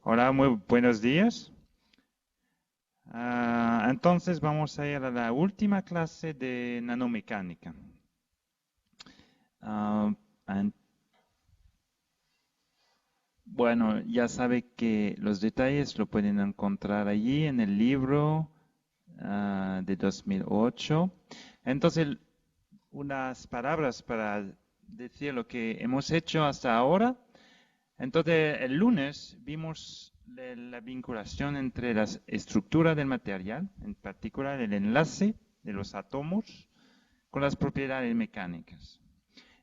Hola, muy buenos días. Entonces vamos a ir a la última clase de nanomecánica. Ah, en- bueno, ya sabe que los detalles lo pueden encontrar allí en el libro de 2008. Entonces, unas palabras para decir lo que hemos hecho hasta ahora. Entonces, el lunes vimos la vinculación entre la estructura del material, en particular el enlace de los átomos, con las propiedades mecánicas.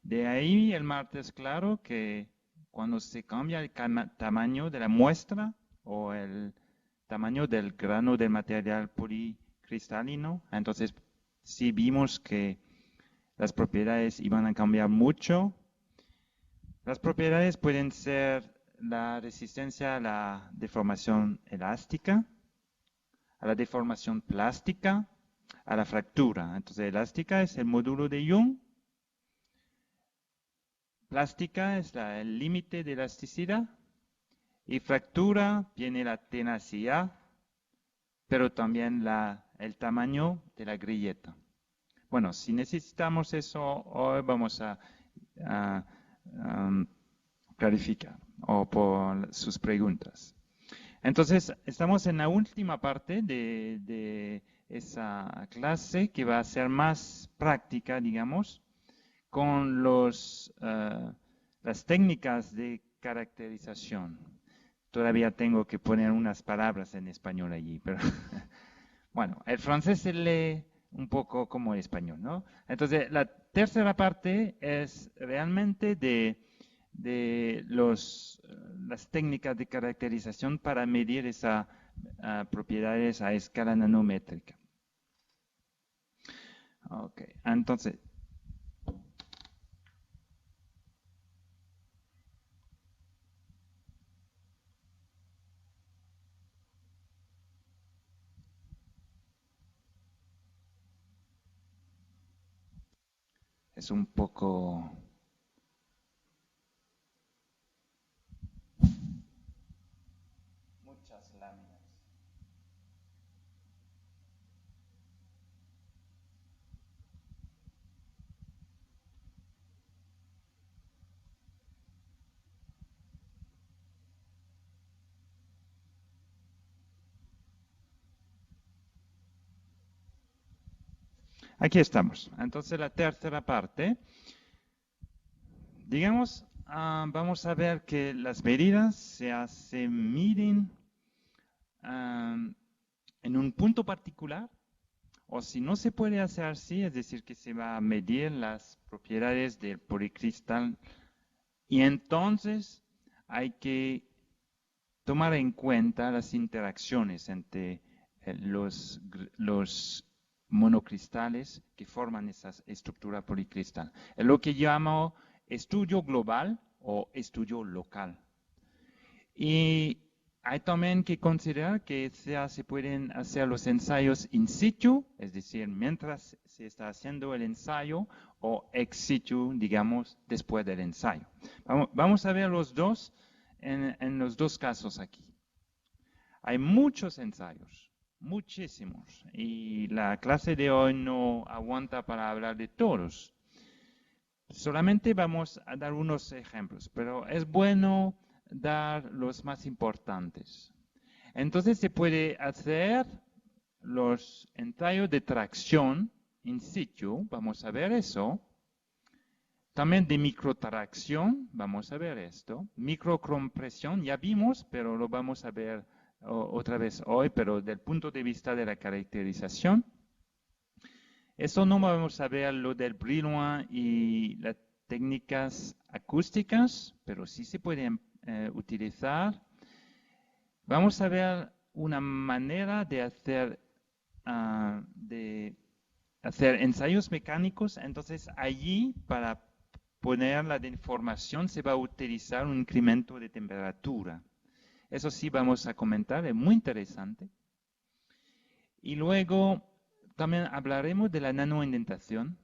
De ahí el martes, claro, que cuando se cambia el tamaño de la muestra o el tamaño del grano del material policristalino, entonces sí vimos que las propiedades iban a cambiar mucho. Las propiedades pueden ser la resistencia a la deformación elástica, a la deformación plástica, a la fractura. Entonces, elástica es el módulo de Young, plástica es el límite de elasticidad y fractura tiene la tenacidad, pero también el tamaño de la grilleta. Bueno, si necesitamos eso, hoy vamos a, um, clarificar o por sus preguntas. Entonces, estamos en la última parte de esa clase que va a ser más práctica, digamos, con las técnicas de caracterización. Todavía tengo que poner unas palabras en español allí, pero bueno, el francés se lee un poco como el español, ¿no? Entonces, la tercera parte es realmente de las técnicas de caracterización para medir esas propiedades a escala nanométrica. Ok, entonces, es un poco... Muchas láminas. Aquí estamos. Entonces, la tercera parte, digamos, vamos a ver que las medidas se miden en un punto particular, o si no se puede hacer así, es decir, que se va a medir las propiedades del policristal y entonces hay que tomar en cuenta las interacciones entre los monocristales que forman esa estructura policristal. Es lo que llamo estudio global o estudio local. Y hay también que considerar que se pueden hacer los ensayos in situ, es decir, mientras se está haciendo el ensayo, o ex situ, digamos, después del ensayo. Vamos a ver los dos en los dos casos aquí. Hay muchos ensayos, muchísimos, y la clase de hoy no aguanta para hablar de todos. Solamente vamos a dar unos ejemplos, pero es bueno dar los más importantes. Entonces se puede hacer los ensayos de tracción in situ, vamos a ver eso. También de microtracción, vamos a ver esto. Microcompresión, ya vimos, pero lo vamos a ver otra vez hoy, pero del punto de vista de la caracterización. Eso no vamos a ver lo del Brillouin y las técnicas acústicas, pero sí se pueden utilizar. Vamos a ver una manera de hacer ensayos mecánicos. Entonces, allí para poner la deformación se va a utilizar un incremento de temperatura. Eso sí vamos a comentar, es muy interesante. Y luego también hablaremos de la nanoindentación.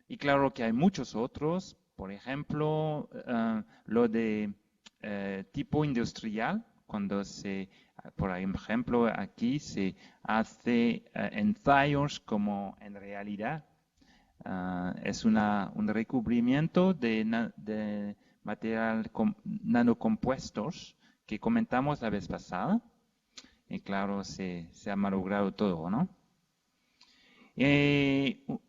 Y claro que hay muchos otros, por ejemplo, lo de tipo industrial, cuando por ejemplo, aquí se hace ensayos como en realidad es un recubrimiento de material nanocompuestos que comentamos la vez pasada. Y claro, se ha malogrado todo, ¿no?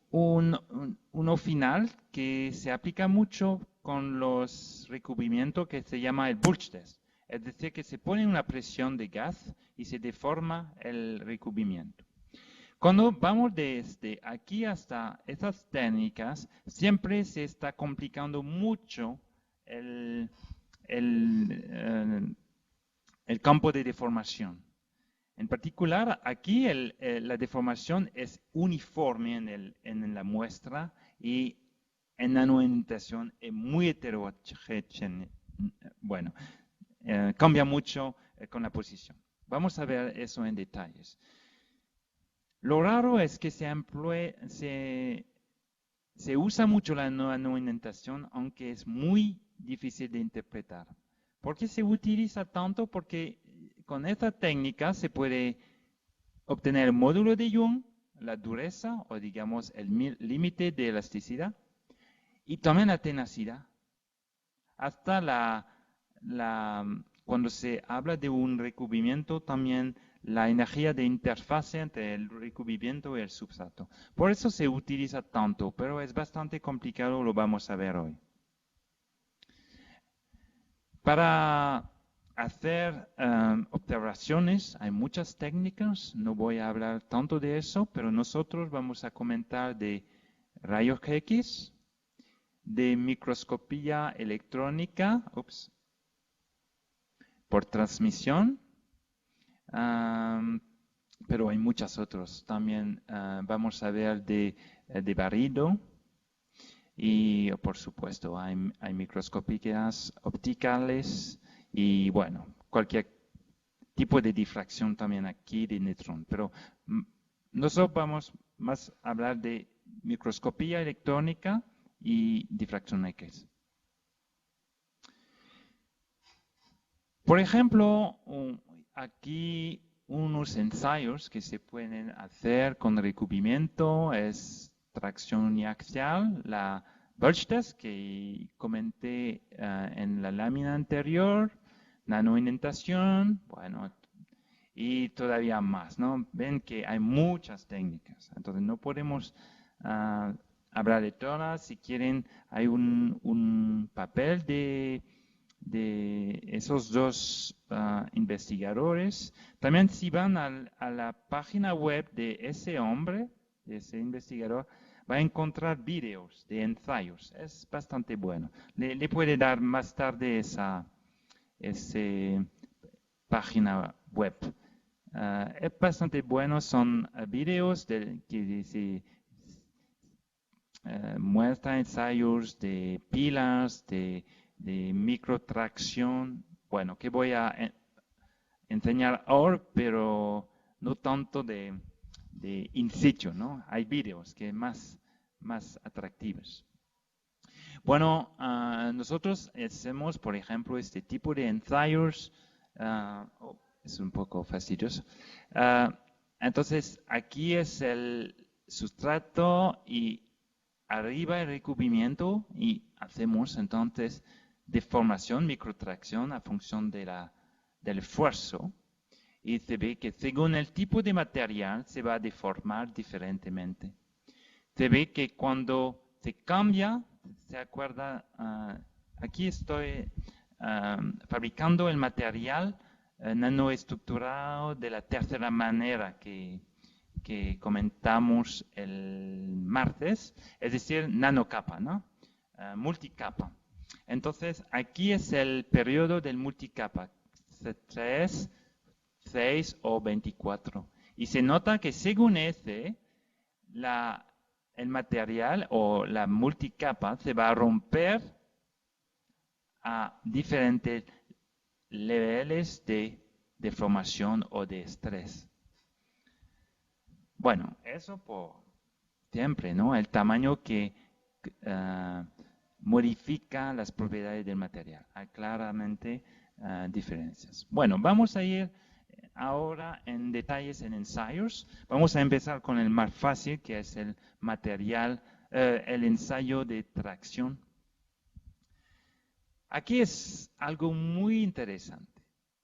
Uno final que se aplica mucho con los recubrimientos que se llama el Bulge test. Es decir, que se pone una presión de gas y se deforma el recubrimiento. Cuando vamos desde aquí hasta estas técnicas, siempre se está complicando mucho el campo de deformación. En particular, aquí la deformación es uniforme en la muestra y en nanoindentación es muy heterogénea. Bueno, cambia mucho con la posición. Vamos a ver eso en detalles. Lo raro es que se usa mucho la nanoindentación, aunque es muy difícil de interpretar. ¿Por qué se utiliza tanto? Porque con esta técnica se puede obtener el módulo de Young, la dureza o digamos el límite de elasticidad y también la tenacidad. Hasta cuando se habla de un recubrimiento, también la energía de interfase entre el recubrimiento y el sustrato. Por eso se utiliza tanto, pero es bastante complicado, lo vamos a ver hoy. Para hacer observaciones hay muchas técnicas, no voy a hablar tanto de eso, pero nosotros vamos a comentar de rayos X, de microscopía electrónica, por transmisión, pero hay muchas otras. También vamos a ver de barrido y por supuesto hay microscopías opticales y bueno, cualquier tipo de difracción también aquí de neutrón. Pero nosotros vamos más a hablar de microscopía electrónica y difracción X. Por ejemplo, aquí unos ensayos que se pueden hacer con recubrimiento es tracción uniaxial, la Bulge test que comenté en la lámina anterior, nanoindentación, bueno, y todavía más, ¿no? Ven que hay muchas técnicas, entonces no podemos hablar de todas. Si quieren, hay un papel de esos dos investigadores. También si van a la página web de ese hombre, de ese investigador, va a encontrar videos de ensayos. Es bastante bueno. Le puede dar más tarde esa página web. Es bastante bueno, son videos que se muestran ensayos de pilas, de microtracción, bueno, que voy a enseñar ahora, pero no tanto de in situ, ¿no? Hay videos que más atractivos. Bueno, nosotros hacemos, por ejemplo, este tipo de ensayos, es un poco fastidioso. Entonces, aquí es el sustrato y arriba el recubrimiento y hacemos entonces deformación, microtracción a función del esfuerzo. Y se ve que según el tipo de material se va a deformar diferentemente. Se ve que cuando se cambia, se acuerda, aquí estoy fabricando el material nanoestructurado de la tercera manera que comentamos el martes, es decir, nanocapa, ¿no? Multicapa. Entonces, aquí es el periodo del multicapa, 3, 6 o 24. Y se nota que según ese, el material o la multicapa se va a romper a diferentes niveles de deformación o de estrés. Bueno, eso por siempre, ¿no? El tamaño que modifica las propiedades del material. Hay claramente diferencias. Bueno, vamos a ir ahora en detalles en ensayos. Vamos a empezar con el más fácil, que es el material, el ensayo de tracción. Aquí es algo muy interesante.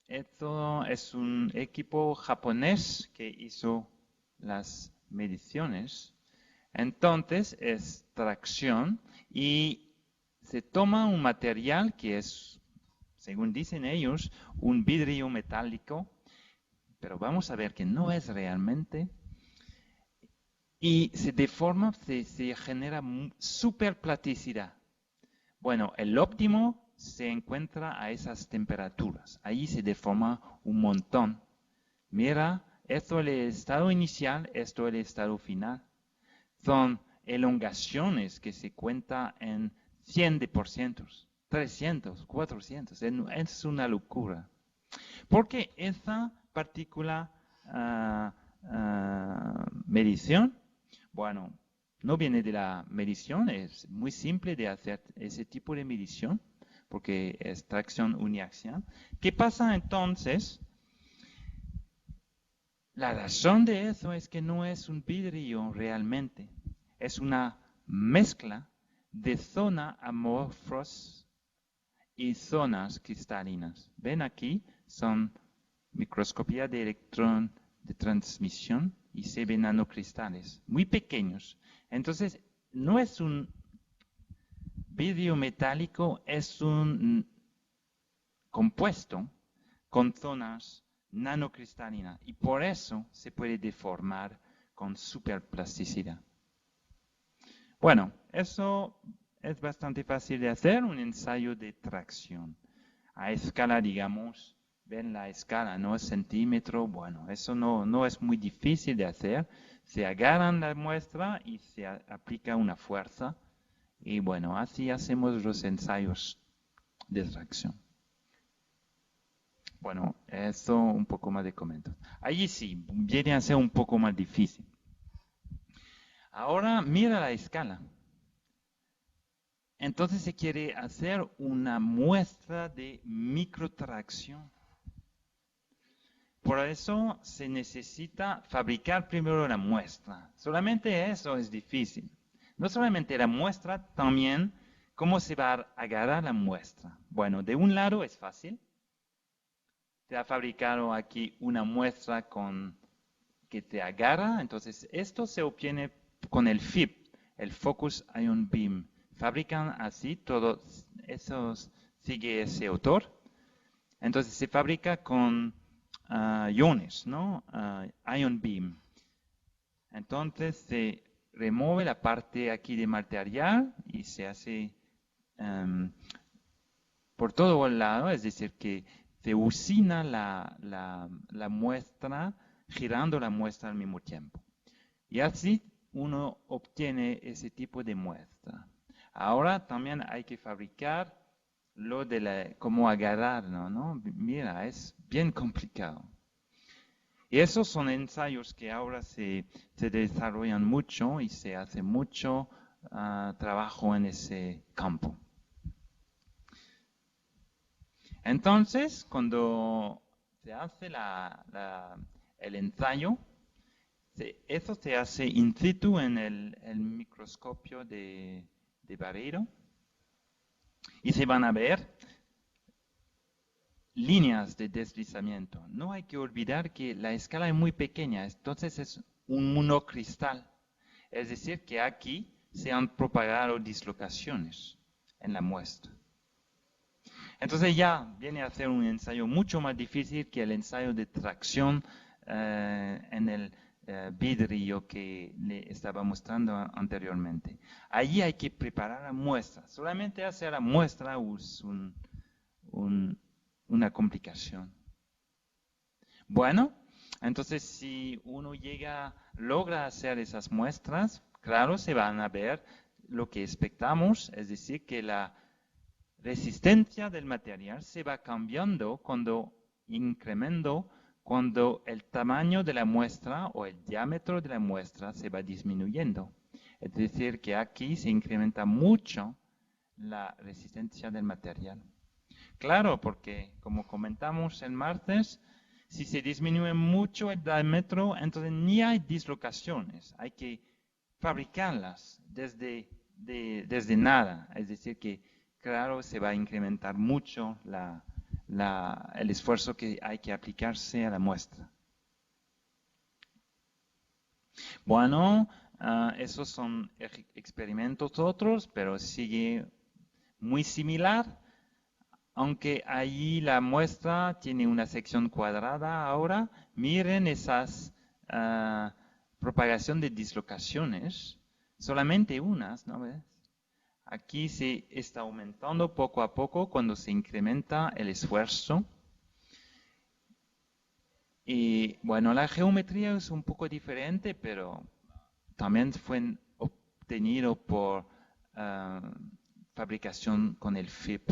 Esto es un equipo japonés que hizo las mediciones. Entonces es tracción y se toma un material que es, según dicen ellos, un vidrio metálico, pero vamos a ver que no es realmente. Y se deforma, se genera superplasticidad. Bueno, el óptimo se encuentra a esas temperaturas. Ahí se deforma un montón. Mira, esto es el estado inicial, esto es el estado final. Son elongaciones que se cuentan en 100%, 300, 400. Es una locura. Porque esa particular medición, bueno, no viene de la medición, es muy simple de hacer ese tipo de medición, porque es tracción uniaxial. ¿Qué pasa entonces? La razón de eso es que no es un vidrio realmente, es una mezcla de zonas amorfas y zonas cristalinas. ¿Ven aquí? Son microscopía de electrón de transmisión y se ven nanocristales muy pequeños. Entonces, no es un vidrio metálico, es un compuesto con zonas nanocristalinas y por eso se puede deformar con superplasticidad. Bueno, eso es bastante fácil de hacer, un ensayo de tracción. A escala, digamos, ven la escala, no es centímetro, bueno, eso no es muy difícil de hacer. Se agarran la muestra y se aplica una fuerza. Y bueno, así hacemos los ensayos de tracción. Bueno, eso un poco más de comentarios. Allí sí, viene a ser un poco más difícil. Ahora mira la escala. Entonces se quiere hacer una muestra de microtracción. Por eso se necesita fabricar primero la muestra. Solamente eso es difícil. No solamente la muestra, también cómo se va a agarrar la muestra. Bueno, de un lado es fácil. Se ha fabricado aquí una muestra que te agarra. Entonces esto se obtiene con el FIB, el Focus Ion Beam. Fabrican así, todo eso sigue ese autor. Entonces se fabrica con iones, ¿no? Ion Beam. Entonces se remueve la parte aquí de material y se hace por todo el lado, es decir, que se usina la muestra, girando la muestra al mismo tiempo. Y así uno obtiene ese tipo de muestra. Ahora también hay que fabricar lo de cómo agarrarlo, ¿no? Mira, es bien complicado. Y esos son ensayos que ahora se desarrollan mucho y se hace mucho trabajo en ese campo. Entonces, cuando se hace el ensayo, eso se hace in situ en el microscopio de Barreiro y se van a ver líneas de deslizamiento. No hay que olvidar que la escala es muy pequeña, entonces es un monocristal. Es decir, que aquí se han propagado dislocaciones en la muestra. Entonces ya viene a ser un ensayo mucho más difícil que el ensayo de tracción en el vidrio que le estaba mostrando anteriormente. Allí hay que preparar la muestra. Solamente hacer la muestra es una complicación. Bueno, entonces si uno logra hacer esas muestras, claro, se van a ver lo que expectamos, es decir, que la resistencia del material se va cambiando cuando el tamaño de la muestra o el diámetro de la muestra se va disminuyendo. Es decir, que aquí se incrementa mucho la resistencia del material. Claro, porque como comentamos el martes, si se disminuye mucho el diámetro, entonces ni hay dislocaciones, hay que fabricarlas desde nada, es decir que claro se va a incrementar mucho el esfuerzo que hay que aplicarse a la muestra. Bueno, esos son experimentos otros, pero sigue muy similar, aunque allí la muestra tiene una sección cuadrada ahora. Miren esas propagación de dislocaciones, solamente unas, ¿no ves? Aquí se está aumentando poco a poco cuando se incrementa el esfuerzo. Y bueno, la geometría es un poco diferente, pero también fue obtenido por fabricación con el FIP.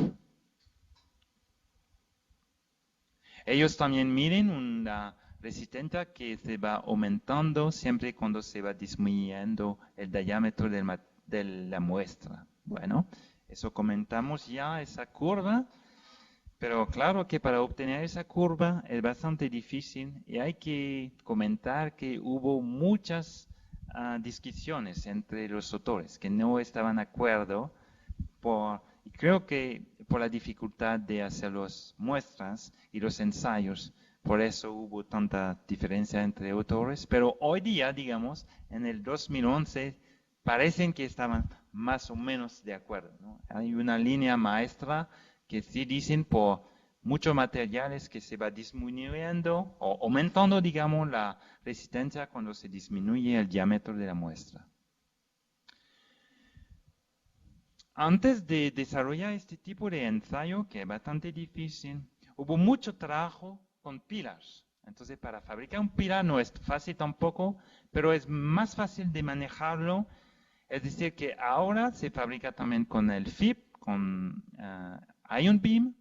Ellos también miden una resistencia que se va aumentando siempre cuando se va disminuyendo el diámetro de la muestra. Bueno, eso comentamos ya, esa curva. Pero claro que para obtener esa curva es bastante difícil y hay que comentar que hubo muchas discusiones entre los autores que no estaban de acuerdo y creo que por la dificultad de hacer las muestras y los ensayos, por eso hubo tanta diferencia entre autores, pero hoy día, digamos, en el 2011, parecen que estaban más o menos de acuerdo, ¿no? Hay una línea maestra que sí dicen por muchos materiales que se va disminuyendo o aumentando, digamos, la resistencia cuando se disminuye el diámetro de la muestra. Antes de desarrollar este tipo de ensayo, que es bastante difícil, hubo mucho trabajo con pilas. Entonces, para fabricar un pilar no es fácil tampoco, pero es más fácil de manejarlo. Es decir, que ahora se fabrica también con el FIP, con Ion Beam.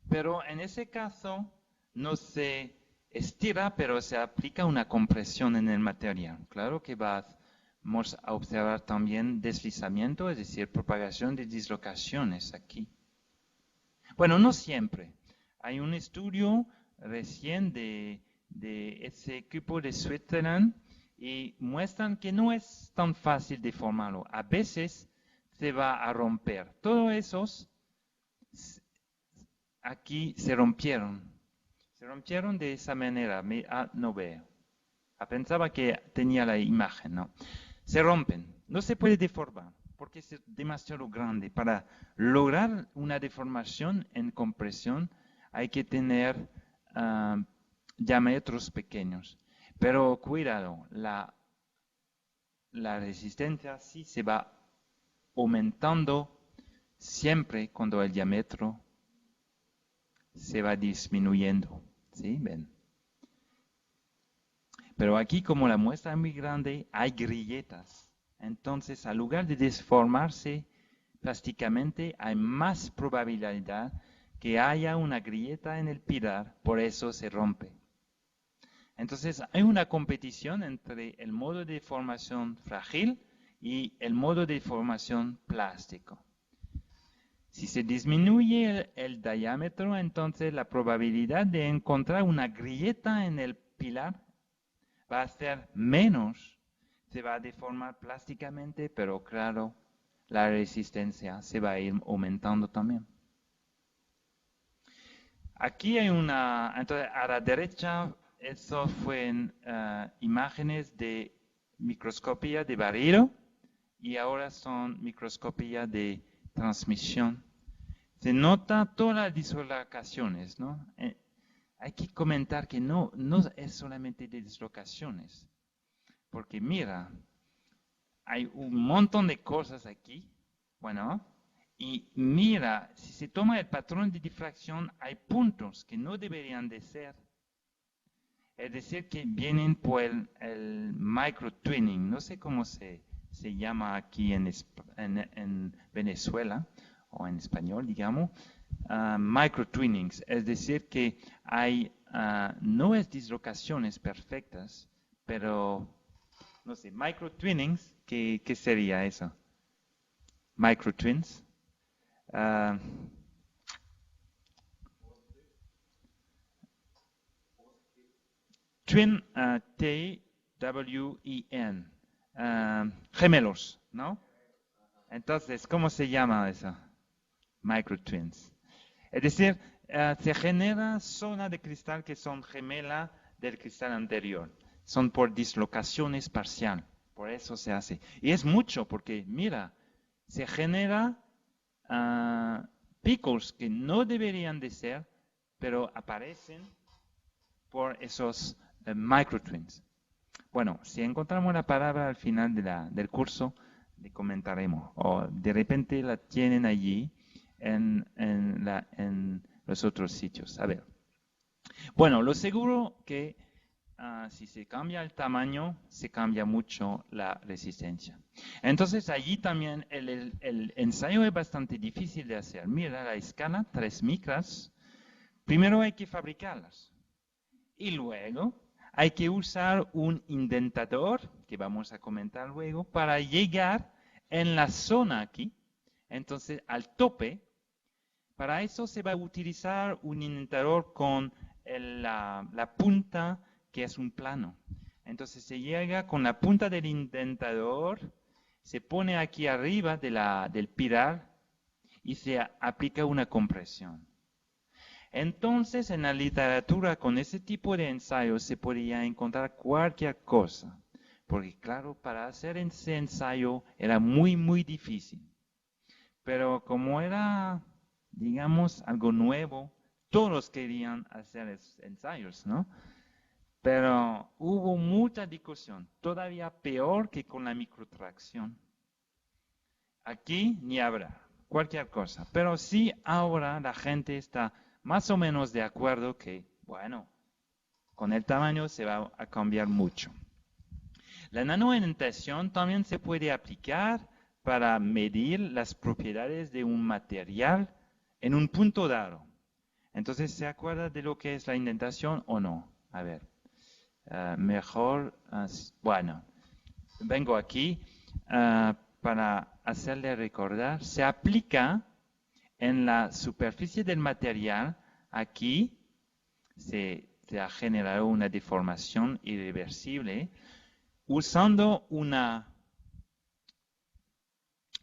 Pero en ese caso no se estira, pero se aplica una compresión en el material. Claro que vamos a observar también deslizamiento, es decir, propagación de dislocaciones aquí. Bueno, no siempre. Hay un estudio recién de ese equipo de Switzerland y muestran que no es tan fácil de formarlo. A veces se va a romper. Todos esos aquí se rompieron. Se rompieron de esa manera. No veo. Pensaba que tenía la imagen, ¿no? Se rompen. No se puede deformar porque es demasiado grande. Para lograr una deformación en compresión hay que tener diámetros pequeños. Pero cuidado, la resistencia sí se va aumentando siempre cuando el diámetro se va disminuyendo. ¿Sí? ¿Ven? Pero aquí, como la muestra es muy grande, hay grilletas. Entonces, al lugar de deformarse plásticamente, hay más probabilidad que haya una grieta en el pilar, por eso se rompe. Entonces, hay una competición entre el modo de formación frágil y el modo de formación plástico. Si se disminuye el diámetro, entonces la probabilidad de encontrar una grieta en el pilar va a ser menos. Se va a deformar plásticamente, pero claro, la resistencia se va a ir aumentando también. Aquí hay entonces a la derecha, eso fueron imágenes de microscopía de barrido y ahora son microscopía de transmisión. Se nota todas las dislocaciones, ¿no? Hay que comentar que no es solamente de dislocaciones, porque mira, hay un montón de cosas aquí, bueno, y mira, si se toma el patrón de difracción, hay puntos que no deberían de ser. Es decir, que vienen por el microtwinning, no sé cómo se llama aquí en Venezuela, o en español, digamos, microtwinnings, es decir, que hay no es dislocaciones perfectas, pero no sé, microtwinnings, ¿qué sería eso? Microtwins. Twin, T-W-E-N. Gemelos, ¿no? Entonces, ¿cómo se llama eso? Microtwins. Es decir, se genera zonas de cristal que son gemelas del cristal anterior. Son por dislocaciones parcial. Por eso se hace. Y es mucho porque, mira, se genera picos que no deberían de ser, pero aparecen por esos microtwins. Bueno, si encontramos la palabra al final del curso, le comentaremos. O de repente la tienen allí en los otros sitios. A ver. Bueno, lo seguro que si se cambia el tamaño, se cambia mucho la resistencia. Entonces allí también el ensayo es bastante difícil de hacer. Mira la escala, 3 micras. Primero hay que fabricarlas. Y luego hay que usar un indentador, que vamos a comentar luego, para llegar en la zona aquí. Entonces, al tope, para eso se va a utilizar un indentador con la punta, que es un plano. Entonces, se llega con la punta del indentador, se pone aquí arriba del pilar y se aplica una compresión. Entonces, en la literatura, con ese tipo de ensayos se podía encontrar cualquier cosa. Porque, claro, para hacer ese ensayo era muy, muy difícil. Pero como era, digamos, algo nuevo, todos querían hacer ensayos, ¿no? Pero hubo mucha discusión, todavía peor que con la microtracción. Aquí ni habrá, cualquier cosa. Pero sí ahora la gente está más o menos de acuerdo que, bueno, con el tamaño se va a cambiar mucho. La nanoindentación también se puede aplicar para medir las propiedades de un material en un punto dado. Entonces, ¿se acuerda de lo que es la indentación o no? A ver, bueno, vengo aquí para hacerle recordar. Se aplica en la superficie del material. Aquí se ha generado una deformación irreversible usando un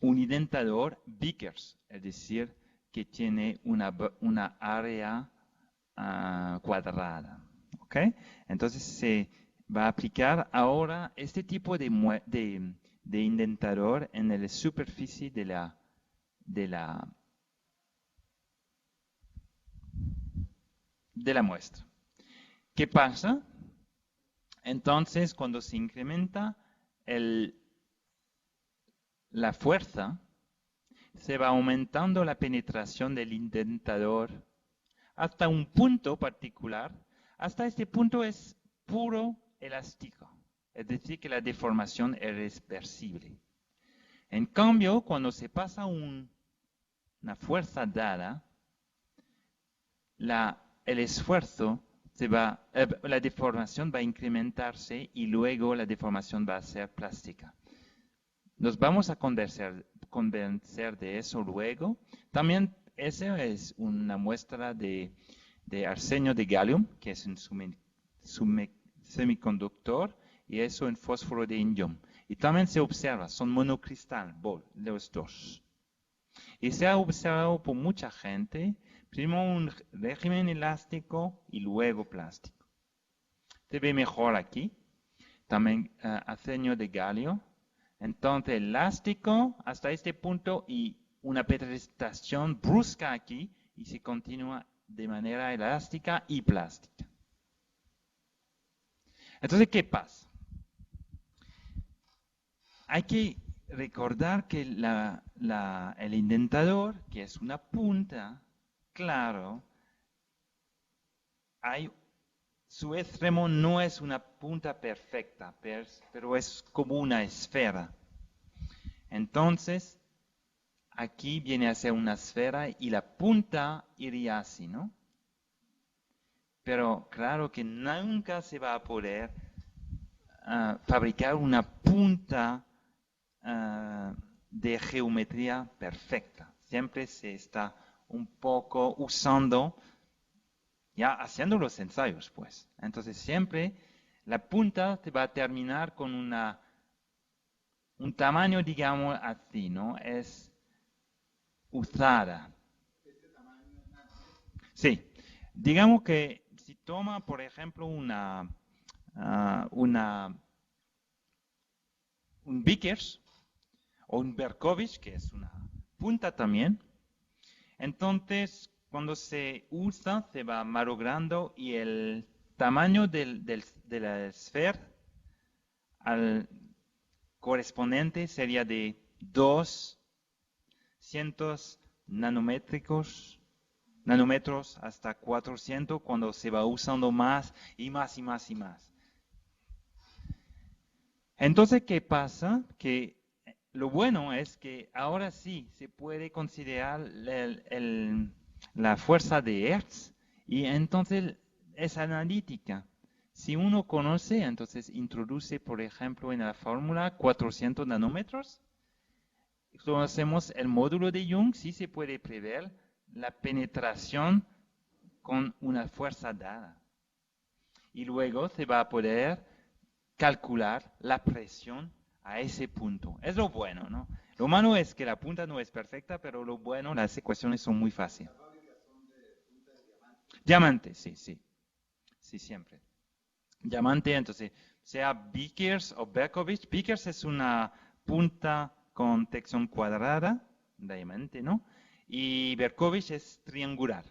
indentador Vickers, es decir, que tiene una área cuadrada. ¿Ok? Entonces se va a aplicar ahora este tipo de indentador en la superficie de la muestra. ¿Qué pasa? Entonces, cuando se incrementa la fuerza, se va aumentando la penetración del indentador hasta un punto particular. Hasta este punto es puro elástico, es decir, que la deformación es reversible. En cambio, cuando se pasa una fuerza dada, el esfuerzo la deformación va a incrementarse y luego la deformación va a ser plástica. Nos vamos a convencer de eso luego. También esa es una muestra de arsenio de gallium, que es un semiconductor, y eso en fósforo de indium. Y también se observa, son monocristal, los dos. Y se ha observado por mucha gente, primero un régimen elástico y luego plástico. Se ve mejor aquí. También arsenio de galio. Entonces, elástico hasta este punto y una penetración brusca aquí y se continúa de manera elástica y plástica. Entonces, ¿qué pasa? Hay que recordar que el indentador, que es una punta, claro, su extremo no es una punta perfecta, pero es como una esfera. Entonces, aquí viene a ser una esfera y la punta iría así, ¿no? Pero claro que nunca se va a poder fabricar una punta de geometría perfecta. Siempre se está un poco usando, ya haciendo los ensayos, pues. Entonces siempre la punta te va a terminar con un tamaño, digamos así, ¿no? Es usada. Sí, digamos que si toma, por ejemplo, un Vickers o un Berkovich, que es una punta también, entonces cuando se usa se va malogrando y el tamaño de la esfera al correspondiente sería de 200 nanómetros hasta 400 cuando se va usando más y más y más y más. Entonces, ¿qué pasa? Que lo bueno es que ahora sí se puede considerar la fuerza de Hertz y entonces es analítica. Si uno conoce, entonces introduce, por ejemplo, en la fórmula 400 nanómetros. Conocemos el módulo de Young, sí se puede prever la penetración con una fuerza dada. Y luego se va a poder calcular la presión a ese punto. Es lo bueno, ¿no? Lo malo es que la punta no es perfecta, pero lo bueno, las ecuaciones son muy fáciles. Diamante, sí, sí. Sí, siempre. Diamante, entonces, sea Vickers o Berkovich. Vickers es una punta con sección cuadrada, diamante, ¿no? Y Berkovich es triangular.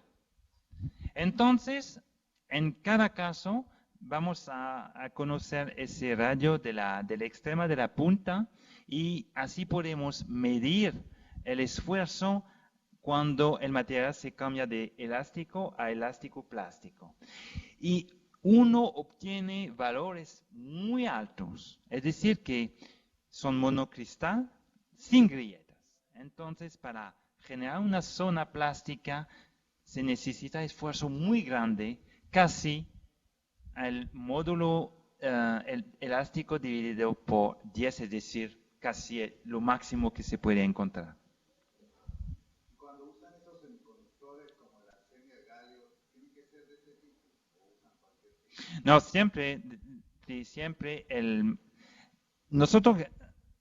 Entonces, en cada caso, vamos a conocer ese radio del extremo de la punta y así podemos medir el esfuerzo cuando el material se cambia de elástico a elástico plástico. Y uno obtiene valores muy altos, es decir, que son monocristal sin grietas. Entonces, para generar una zona plástica se necesita esfuerzo muy grande, casi el módulo elástico dividido por 10, es decir, casi lo máximo que se puede encontrar. Cuando usan estos semiconductores como el arsenio de galio, ¿tienen que ser de ese tipo o usan cualquier tipo? No, nosotros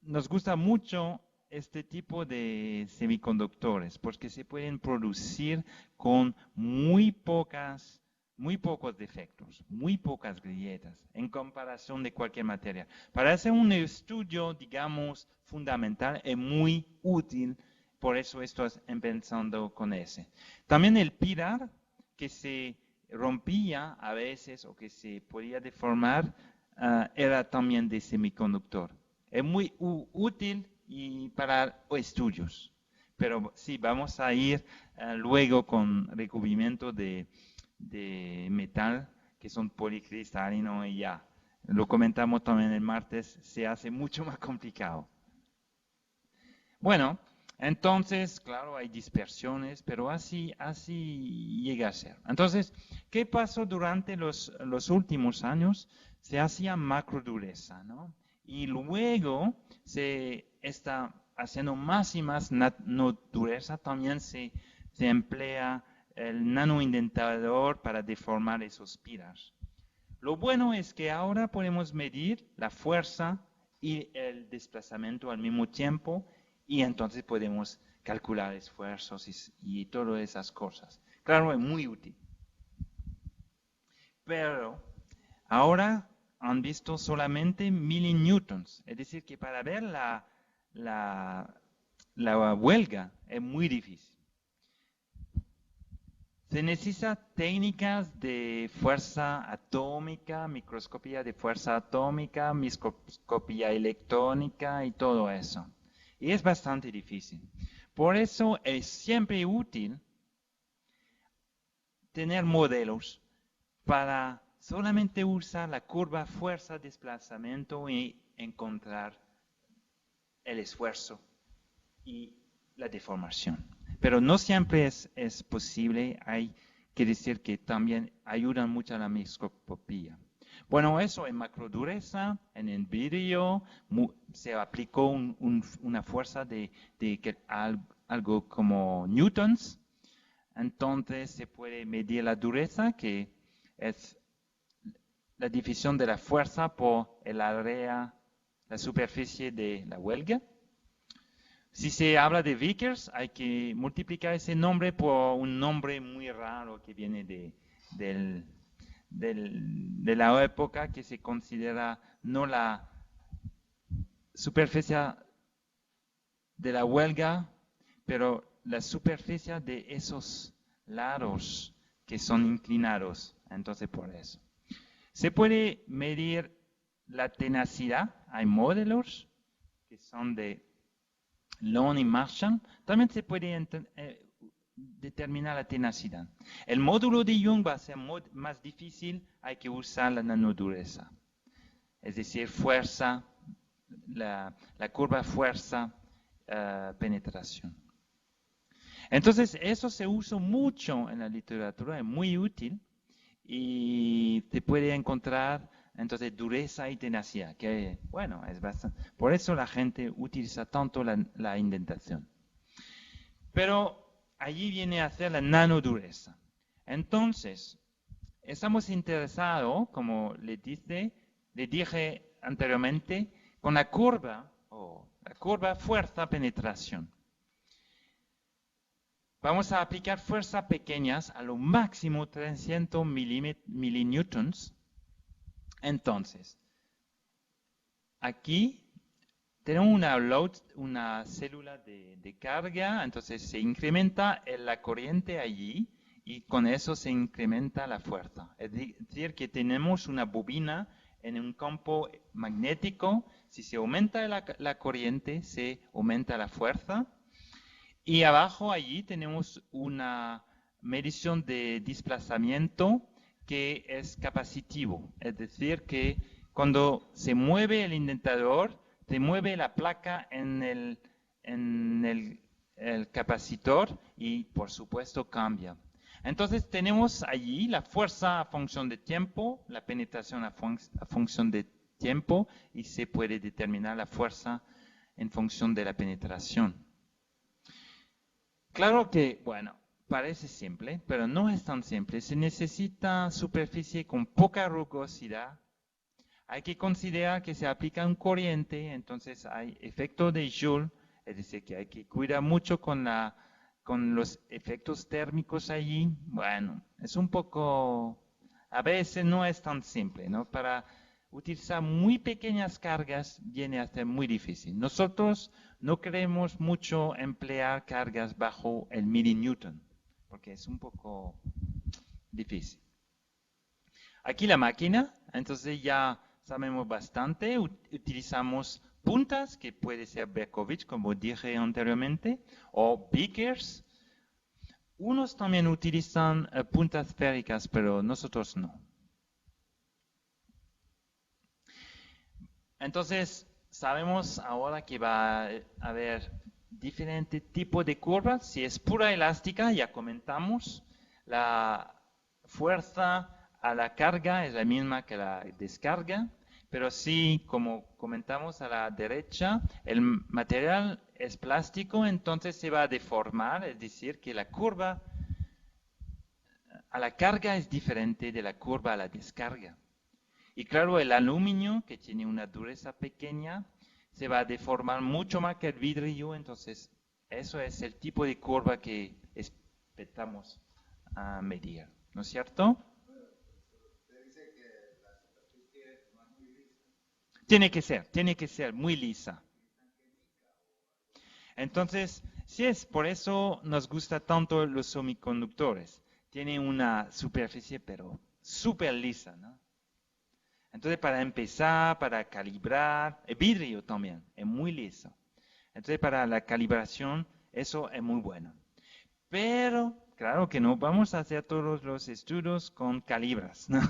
nos gusta mucho este tipo de semiconductores porque se pueden producir con muy pocos defectos, muy pocas grietas en comparación de cualquier material. Para hacer un estudio, digamos, fundamental es muy útil, por eso estoy empezando con ese. También el pilar que se rompía a veces o que se podía deformar era también de semiconductor. Es muy útil y para estudios. Pero sí, vamos a ir luego con recubrimiento de metal, que son policristalinos y ya. Lo comentamos también el martes, se hace mucho más complicado. Bueno, entonces, claro, hay dispersiones, pero así llega a ser. Entonces, ¿qué pasó durante los últimos años? Se hacía macro dureza, ¿no? Y luego se está haciendo más y más no dureza, también se emplea el nanoindentador para deformar esos pilares. Lo bueno es que ahora podemos medir la fuerza y el desplazamiento al mismo tiempo y entonces podemos calcular esfuerzos y todas esas cosas. Claro, es muy útil. Pero ahora han visto solamente millinewtons, es decir, que para ver la huelga es muy difícil. Se necesitan técnicas de fuerza atómica, microscopía de fuerza atómica, microscopía electrónica y todo eso. Y es bastante difícil. Por eso es siempre útil tener modelos para solamente usar la curva fuerza-desplazamiento y encontrar el esfuerzo y la deformación. Pero no siempre es posible, hay que decir que también ayudan mucho a la microscopía. Bueno, eso en macrodureza, en el vidrio, se aplicó una fuerza de algo como newtons. Entonces se puede medir la dureza, que es la división de la fuerza por el área, la superficie de la huelga. Si se habla de Vickers, hay que multiplicar ese nombre por un nombre muy raro que viene de la época, que se considera no la superficie de la huelga, pero la superficie de esos lados que son inclinados. Entonces, por eso. Se puede medir la tenacidad. Hay modelos que son de Long y Marshall. También se puede determinar la tenacidad. El módulo de Young va a ser más difícil. Hay que usar la nanodureza. Es decir, fuerza, la curva fuerza, penetración. Entonces, eso se usa mucho en la literatura, es muy útil y te puede encontrar entonces dureza y tenacidad, que bueno, es bastante. Por eso la gente utiliza tanto la indentación. Pero allí viene a ser la nanodureza. Entonces, estamos interesados, como le dije anteriormente, con la curva fuerza-penetración. Vamos a aplicar fuerzas pequeñas a lo máximo 300 milinewtons. Entonces, aquí tenemos una célula de carga, entonces se incrementa la corriente allí y con eso se incrementa la fuerza. Es decir, que tenemos una bobina en un campo magnético. Si se aumenta la corriente, se aumenta la fuerza. Y abajo allí tenemos una medición de desplazamiento que es capacitivo. Es decir, que cuando se mueve el indentador, se mueve la placa en el capacitor y por supuesto cambia. Entonces tenemos allí la fuerza a función de tiempo, la penetración a función de tiempo y se puede determinar la fuerza en función de la penetración. Claro que, bueno, parece simple, pero no es tan simple. Se necesita superficie con poca rugosidad. Hay que considerar que se aplica un corriente, entonces hay efecto de Joule, es decir, que hay que cuidar mucho con los efectos térmicos allí. Bueno, es un poco, a veces no es tan simple, ¿no? Para utilizar muy pequeñas cargas viene a ser muy difícil. Nosotros no queremos mucho emplear cargas bajo el milinewton, porque es un poco difícil. Aquí la máquina, entonces ya sabemos bastante, utilizamos puntas, que puede ser Berkovich, como dije anteriormente, o Vickers. Unos también utilizan puntas esféricas, pero nosotros no. Entonces, sabemos ahora que va a haber diferentes tipos de curvas. Si es pura elástica, ya comentamos, la fuerza a la carga es la misma que la descarga, pero si, como comentamos a la derecha, el material es plástico, entonces se va a deformar, es decir, que la curva a la carga es diferente de la curva a la descarga. Y claro, el aluminio, que tiene una dureza pequeña, se va a deformar mucho más que el vidrio, entonces eso es el tipo de curva que esperamos a medir, ¿no es cierto? Usted dice que la superficie no es muy lisa. Tiene que ser muy lisa. Entonces, sí es, por eso nos gusta tanto los semiconductores. Tiene una superficie, pero súper lisa, ¿no? Entonces, para empezar, para calibrar, el vidrio también es muy liso. Entonces, para la calibración, eso es muy bueno. Pero, claro que no vamos a hacer todos los estudios con calibras, ¿no?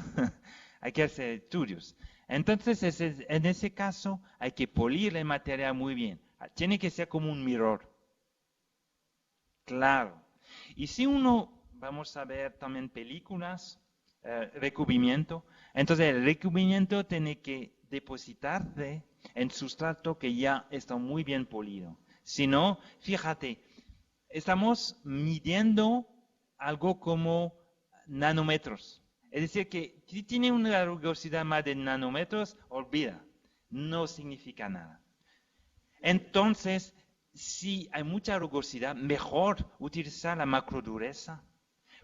Hay que hacer estudios. Entonces, en ese caso, hay que pulir el material muy bien. Tiene que ser como un mirror. Claro. Y si vamos a ver también películas recubrimiento. Entonces el recubrimiento tiene que depositarse en sustrato que ya está muy bien polido. Si no, fíjate, estamos midiendo algo como nanómetros. Es decir, que si tiene una rugosidad más de nanómetros, olvida, no significa nada. Entonces, si hay mucha rugosidad, mejor utilizar la macrodureza,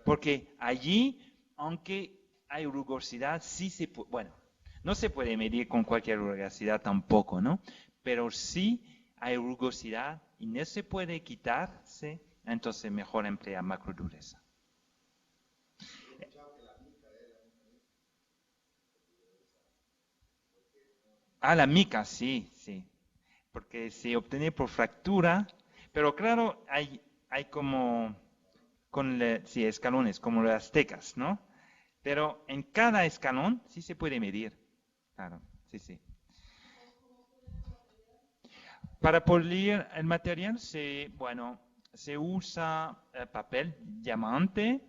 porque allí, aunque hay rugosidad, sí se puede, bueno, no se puede medir con cualquier rugosidad tampoco, ¿no? Pero sí hay rugosidad y no se puede quitarse, entonces mejor emplear macrodureza. Ah, la mica, sí, sí. Porque se obtiene por fractura, pero claro, hay como, sí, escalones, como las aztecas, ¿no? Pero en cada escalón sí se puede medir. Claro, sí, sí. Para polir el material, bueno, se usa papel diamante,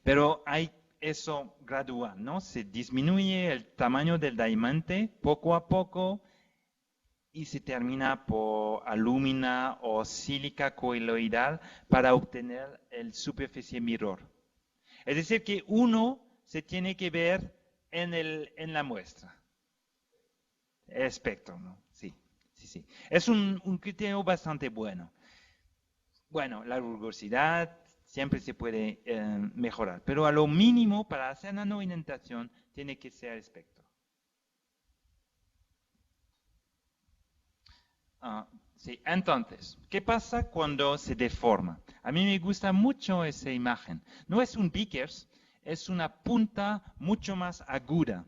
pero hay eso gradual, ¿no? Se disminuye el tamaño del diamante poco a poco y se termina por alúmina o sílica coloidal para obtener el superficie mirror. Es decir, que uno se tiene que ver en la muestra. El espectro, ¿no? Sí, sí, sí. Es un criterio bastante bueno. Bueno, la rugosidad siempre se puede mejorar, pero a lo mínimo para hacer nanoindentación tiene que ser espectro. Sí, entonces, ¿qué pasa cuando se deforma? A mí me gusta mucho esa imagen. No es un Vickers, es una punta mucho más aguda,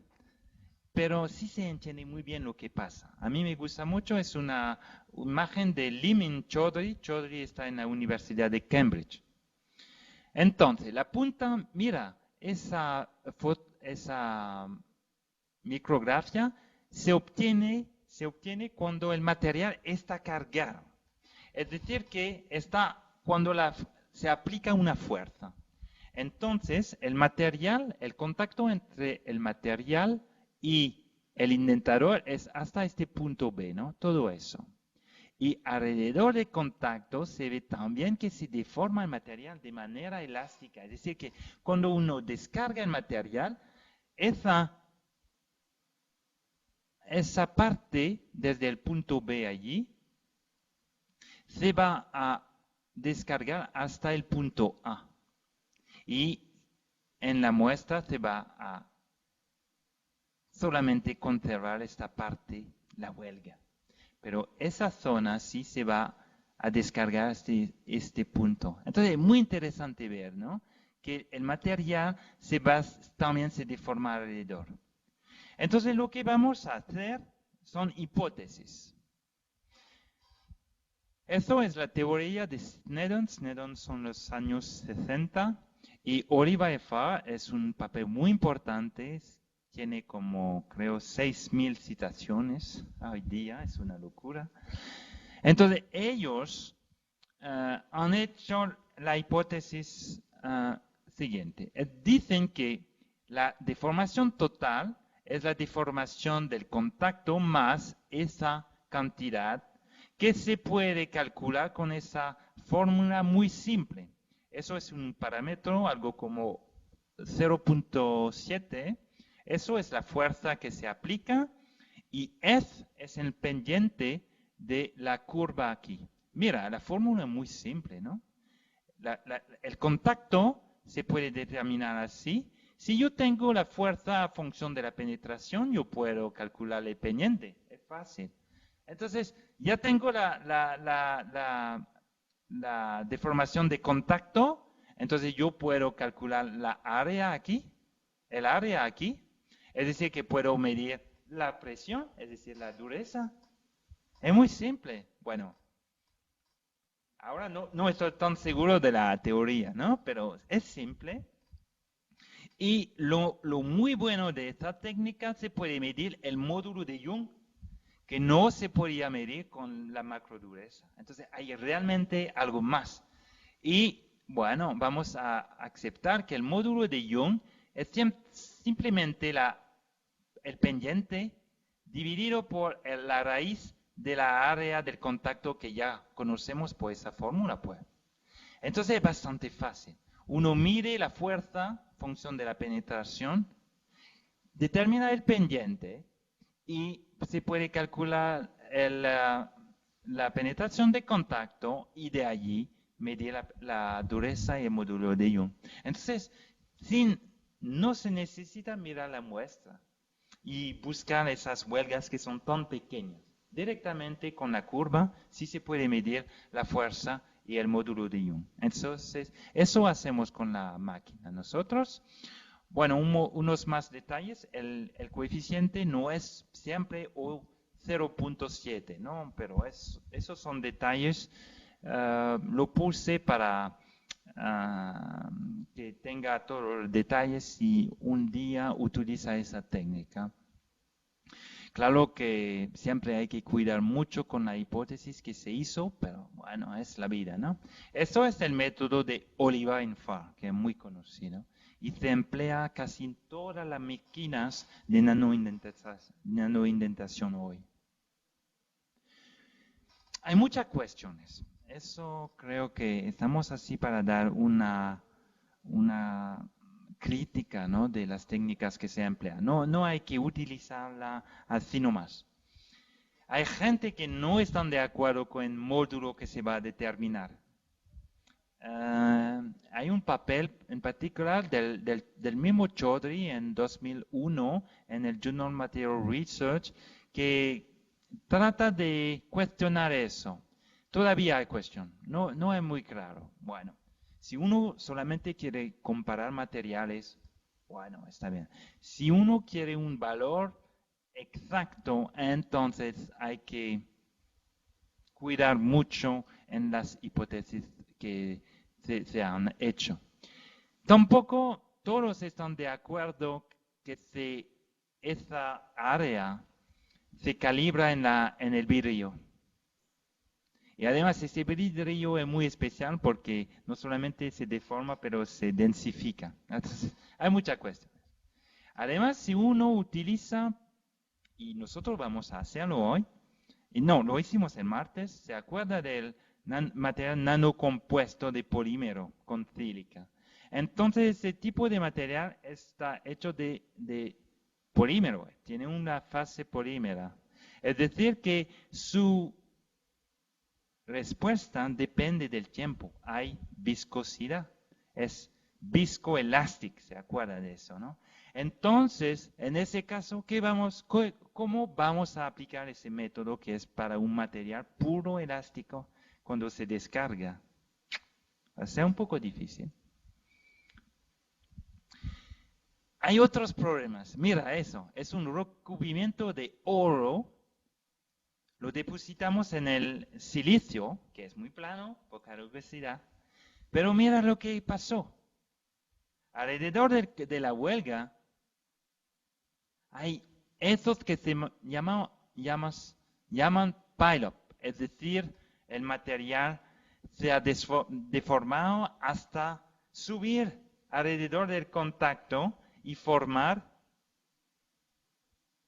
pero sí se entiende muy bien lo que pasa. A mí me gusta mucho, es una imagen de Limin Chaudhry. Chaudhry está en la Universidad de Cambridge. Entonces, la punta, mira, esa micrografía se obtiene cuando el material está cargado. Es decir, que está cuando se aplica una fuerza. Entonces, el contacto entre el material y el indentador es hasta este punto B, ¿no? Todo eso. Y alrededor del contacto se ve también que se deforma el material de manera elástica. Es decir, que cuando uno descarga el material, esa parte desde el punto B allí se va a descargar hasta el punto A. Y en la muestra se va a solamente conservar esta parte, la huelga. Pero esa zona sí se va a descargar hasta este punto. Entonces es muy interesante ver, ¿no? Que el material también se deforma alrededor. Entonces lo que vamos a hacer son hipótesis. Eso es la teoría de Snedden. Snedden son los años 60 y Oliva et al. Es un papel muy importante. Tiene como, creo, 6.000 citaciones hoy día. Es una locura. Entonces ellos han hecho la hipótesis siguiente. Dicen que la deformación total es la deformación del contacto más esa cantidad que se puede calcular con esa fórmula muy simple. Eso es un parámetro, algo como 0.7. Eso es la fuerza que se aplica y F es el pendiente de la curva aquí. Mira, la fórmula es muy simple, ¿no? El contacto se puede determinar así. Si yo tengo la fuerza a función de la penetración, yo puedo calcular el pendiente. Es fácil. Entonces, ya tengo la deformación de contacto. Entonces, yo puedo calcular la área aquí, el área aquí. Es decir, que puedo medir la presión, es decir, la dureza. Es muy simple. Bueno, ahora no estoy tan seguro de la teoría, ¿no? Pero es simple. Y lo muy bueno de esta técnica, se puede medir el módulo de Young, que no se podía medir con la macrodureza. Entonces hay realmente algo más. Y bueno, vamos a aceptar que el módulo de Young es simplemente el pendiente dividido por la raíz de la área del contacto que ya conocemos por esa fórmula, pues. Entonces es bastante fácil. Uno mide la fuerza, función de la penetración, determina el pendiente y se puede calcular la penetración de contacto y de allí medir la dureza y el módulo de Young. Entonces, no se necesita mirar la muestra y buscar esas huelgas que son tan pequeñas. Directamente con la curva sí se puede medir la fuerza y el módulo de Young. Entonces, eso hacemos con la máquina. Nosotros, bueno, unos más detalles, el coeficiente no es siempre 0.7, ¿no? Pero esos son detalles, lo puse para que tenga todos los detalles si un día utiliza esa técnica. Claro que siempre hay que cuidar mucho con la hipótesis que se hizo, pero bueno, es la vida, ¿no? Eso es el método de Oliva-Infar, que es muy conocido, y se emplea casi en todas las máquinas de nanoindentación hoy. Hay muchas cuestiones. Eso creo que estamos así para dar una crítica, ¿no?, de las técnicas que se emplean. No hay que utilizarla así nomás. Hay gente que no están de acuerdo con el módulo que se va a determinar. Hay un papel en particular del mismo Chaudhry en 2001 en el Journal Material Research que trata de cuestionar eso. Todavía hay cuestión, no es muy claro. Bueno, si uno solamente quiere comparar materiales, bueno, está bien. Si uno quiere un valor exacto, entonces hay que cuidar mucho en las hipótesis que se han hecho. Tampoco todos están de acuerdo que esa área se calibra en el vidrio. Y además ese vidrio es muy especial porque no solamente se deforma, pero se densifica. Entonces, hay muchas cuestiones. Además, si uno utiliza, y nosotros vamos a hacerlo hoy, y no, lo hicimos el martes, ¿se acuerda del material nanocompuesto de polímero con sílica? Entonces, ese tipo de material está hecho de polímero, tiene una fase polímera. Es decir, que su respuesta depende del tiempo. Hay viscosidad. Es viscoelástico, ¿se acuerda de eso, no? Entonces, en ese caso, ¿cómo vamos a aplicar ese método que es para un material puro elástico cuando se descarga? Va a ser un poco difícil. Hay otros problemas. Mira eso, es un recubrimiento de oro. Lo depositamos en el silicio, que es muy plano, poca rugosidad. Pero mira lo que pasó. Alrededor de la huelga hay esos que se llaman pile-up, es decir, el material se ha deformado hasta subir alrededor del contacto y formar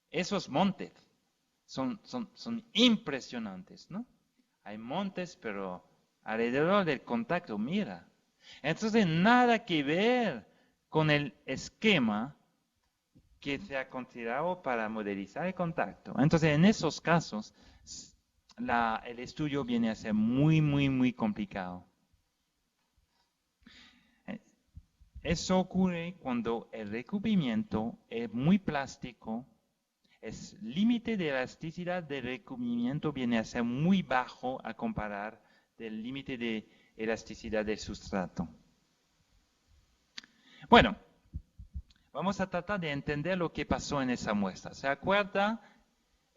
esos montes. Son impresionantes, ¿no? Hay montes, pero alrededor del contacto, mira. Entonces, nada que ver con el esquema que se ha considerado para modelizar el contacto. Entonces, en esos casos, el estudio viene a ser muy, muy, muy complicado. Eso ocurre cuando el recubrimiento es muy plástico. El límite de elasticidad del recubrimiento viene a ser muy bajo a comparar del límite de elasticidad del sustrato. Bueno, vamos a tratar de entender lo que pasó en esa muestra. ¿Se acuerda?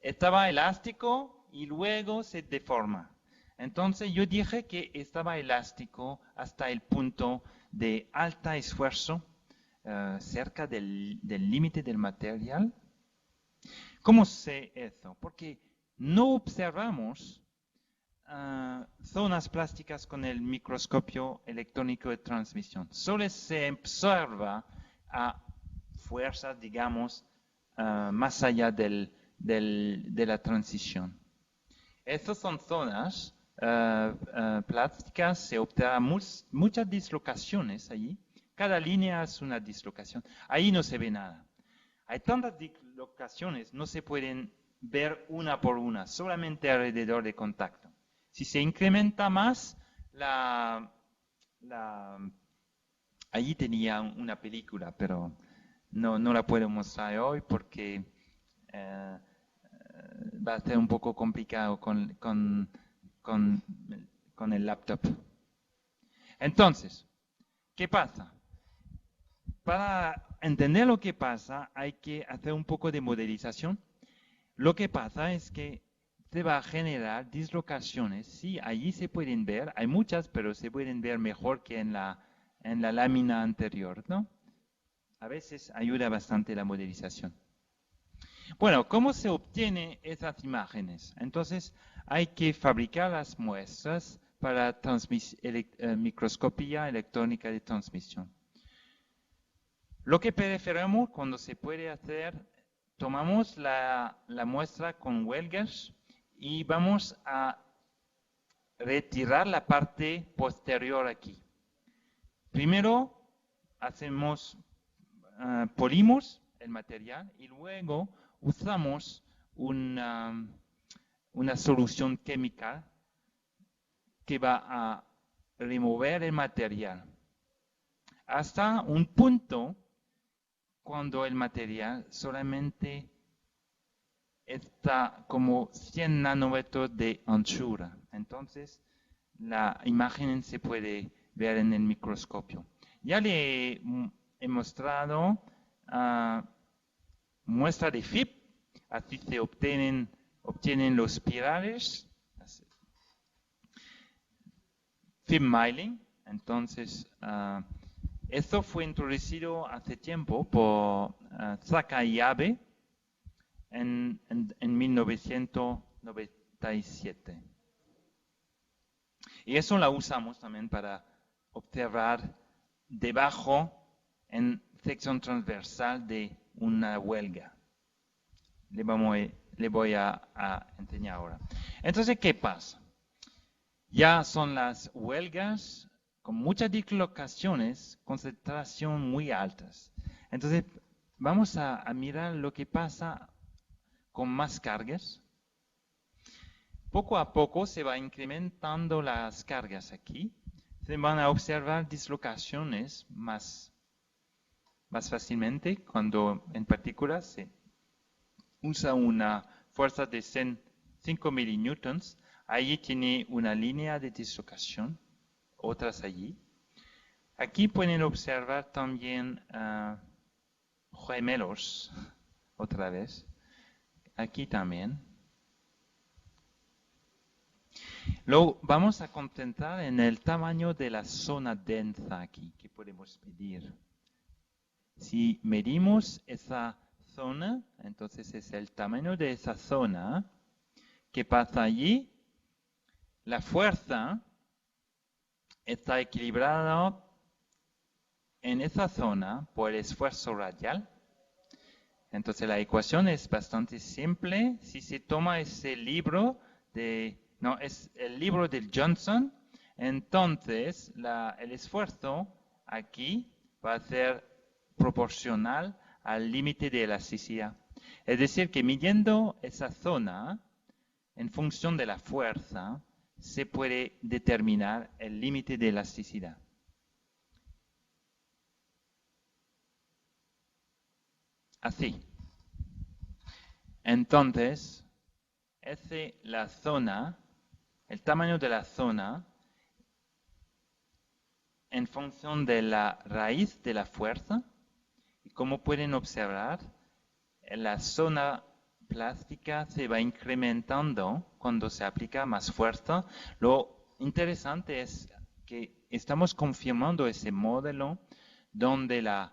Estaba elástico y luego se deforma. Entonces yo dije que estaba elástico hasta el punto de alto esfuerzo, cerca del límite del material. ¿Cómo sé eso? Porque no observamos zonas plásticas con el microscopio electrónico de transmisión. Solo se observa a fuerzas, digamos, más allá de la transición. Estas son zonas plásticas, se obtendrán muchas dislocaciones allí. Cada línea es una dislocación. Ahí no se ve nada. Hay tantas dislocaciones, no se pueden ver una por una, solamente alrededor de contacto. Si se incrementa más, allí tenía una película, pero no la puedo mostrar hoy porque va a ser un poco complicado con el laptop. Entonces, ¿qué pasa? Para entender lo que pasa, hay que hacer un poco de modelización. Lo que pasa es que se va a generar dislocaciones. Sí, allí se pueden ver, hay muchas, pero se pueden ver mejor que en la lámina anterior, ¿no? A veces ayuda bastante la modelización. Bueno, ¿cómo se obtienen esas imágenes? Entonces, hay que fabricar las muestras para microscopía electrónica de transmisión. Lo que preferimos cuando se puede hacer, tomamos la muestra con huelgas y vamos a retirar la parte posterior aquí. Primero polimos el material y luego usamos una solución química que va a remover el material hasta un punto cuando el material solamente está como 100 nanómetros de anchura. Entonces, la imagen se puede ver en el microscopio. Ya le he mostrado muestra de FIP, así se obtienen los espirales. FIP Myelin. Entonces, esto fue introducido hace tiempo por Saka y Abe en 1997. Y eso la usamos también para observar debajo en sección transversal de una huelga. Le voy a enseñar ahora. Entonces, ¿qué pasa? Ya son las huelgas con muchas dislocaciones, concentración muy altas. Entonces, vamos a mirar lo que pasa con más cargas. Poco a poco se va incrementando las cargas aquí. Se van a observar dislocaciones más fácilmente cuando en particular se usa una fuerza de 5 millinewtons. Allí tiene una línea de dislocación, otras allí. Aquí pueden observar también gemelos, otra vez. Aquí también. Lo vamos a concentrar en el tamaño de la zona densa aquí, que podemos medir. Si medimos esa zona, entonces es el tamaño de esa zona. ¿Qué pasa allí? La fuerza está equilibrada en esa zona por el esfuerzo radial. Entonces la ecuación es bastante simple. Si se toma ese libro es el libro del Johnson, entonces el esfuerzo aquí va a ser proporcional al límite de elasticidad. Es decir, que midiendo esa zona en función de la fuerza, se puede determinar el límite de elasticidad. Así. Entonces, la zona, el tamaño de la zona, en función de la raíz de la fuerza, y como pueden observar, la zona plástica se va incrementando cuando se aplica más fuerza. Lo interesante es que estamos confirmando ese modelo donde la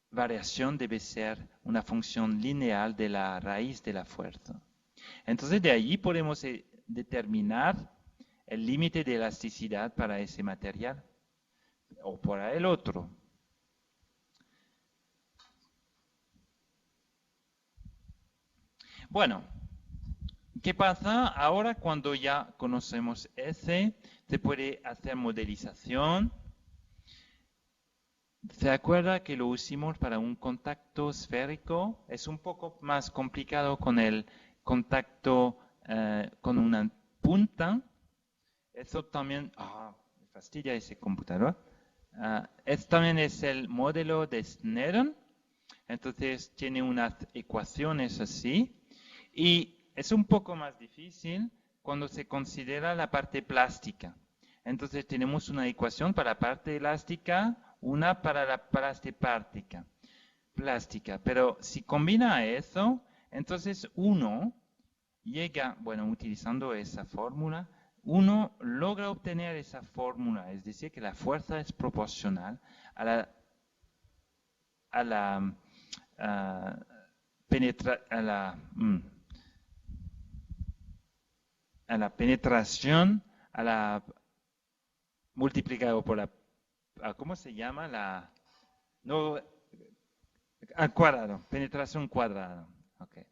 variación debe ser una función lineal de la raíz de la fuerza. Entonces de allí podemos determinar el límite de elasticidad para ese material o para el otro. Bueno, ¿qué pasa ahora cuando ya conocemos ese? Se puede hacer modelización. ¿Se acuerda que lo hicimos para un contacto esférico? Es un poco más complicado con el contacto con una punta. Eso también, me fastidia ese computador. También es el modelo de Snellen. Entonces tiene unas ecuaciones así. Y es un poco más difícil cuando se considera la parte plástica. Entonces tenemos una ecuación para la parte elástica, una para la parte plástica. Pero si combina eso, entonces uno llega, bueno, utilizando esa fórmula, uno logra obtener esa fórmula, es decir, que la fuerza es proporcional a la penetración, multiplicado por la, ¿cómo se llama? No, al cuadrado, penetración cuadrada. Okay.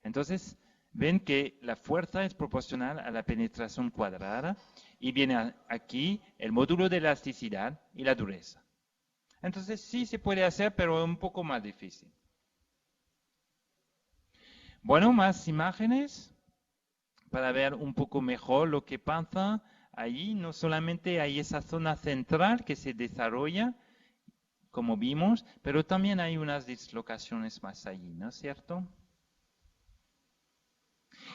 Entonces, ven que la fuerza es proporcional a la penetración cuadrada y viene aquí el módulo de elasticidad y la dureza. Entonces, sí se puede hacer, pero un poco más difícil. Bueno, más imágenes para ver un poco mejor lo que pasa allí. No solamente hay esa zona central que se desarrolla, como vimos, pero también hay unas dislocaciones más allí, ¿no es cierto?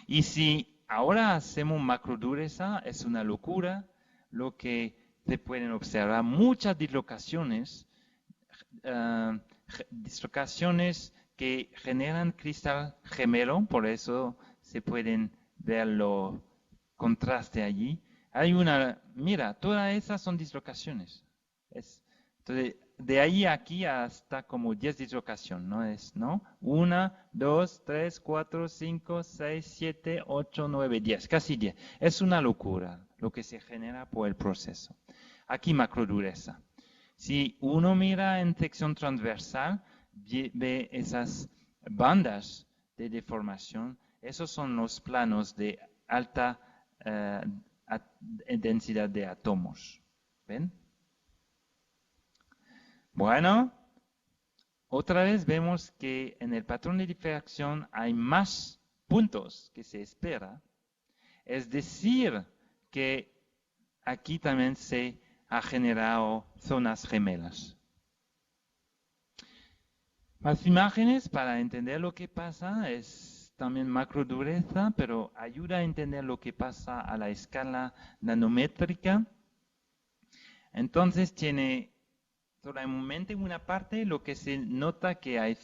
Y si ahora hacemos macrodureza, es una locura lo que se pueden observar. Muchas dislocaciones que generan cristal gemelo, por eso se pueden ver los contrastes allí. Hay mira, todas esas son dislocaciones. Entonces, de ahí aquí hasta como 10 dislocaciones, ¿no? 1, 2, 3, 4, 5, 6, 7, 8, 9, 10, casi 10. Es una locura lo que se genera por el proceso. Aquí macrodureza. Si uno mira en sección transversal, ve esas bandas de deformación. Esos son los planos de alta densidad de átomos. ¿Ven? Bueno, otra vez vemos que en el patrón de difracción hay más puntos que se espera. Es decir, que aquí también se ha generado zonas gemelas. Más imágenes para entender lo que pasa, es también macrodureza, pero ayuda a entender lo que pasa a la escala nanométrica. Entonces tiene solamente una parte lo que se nota que hay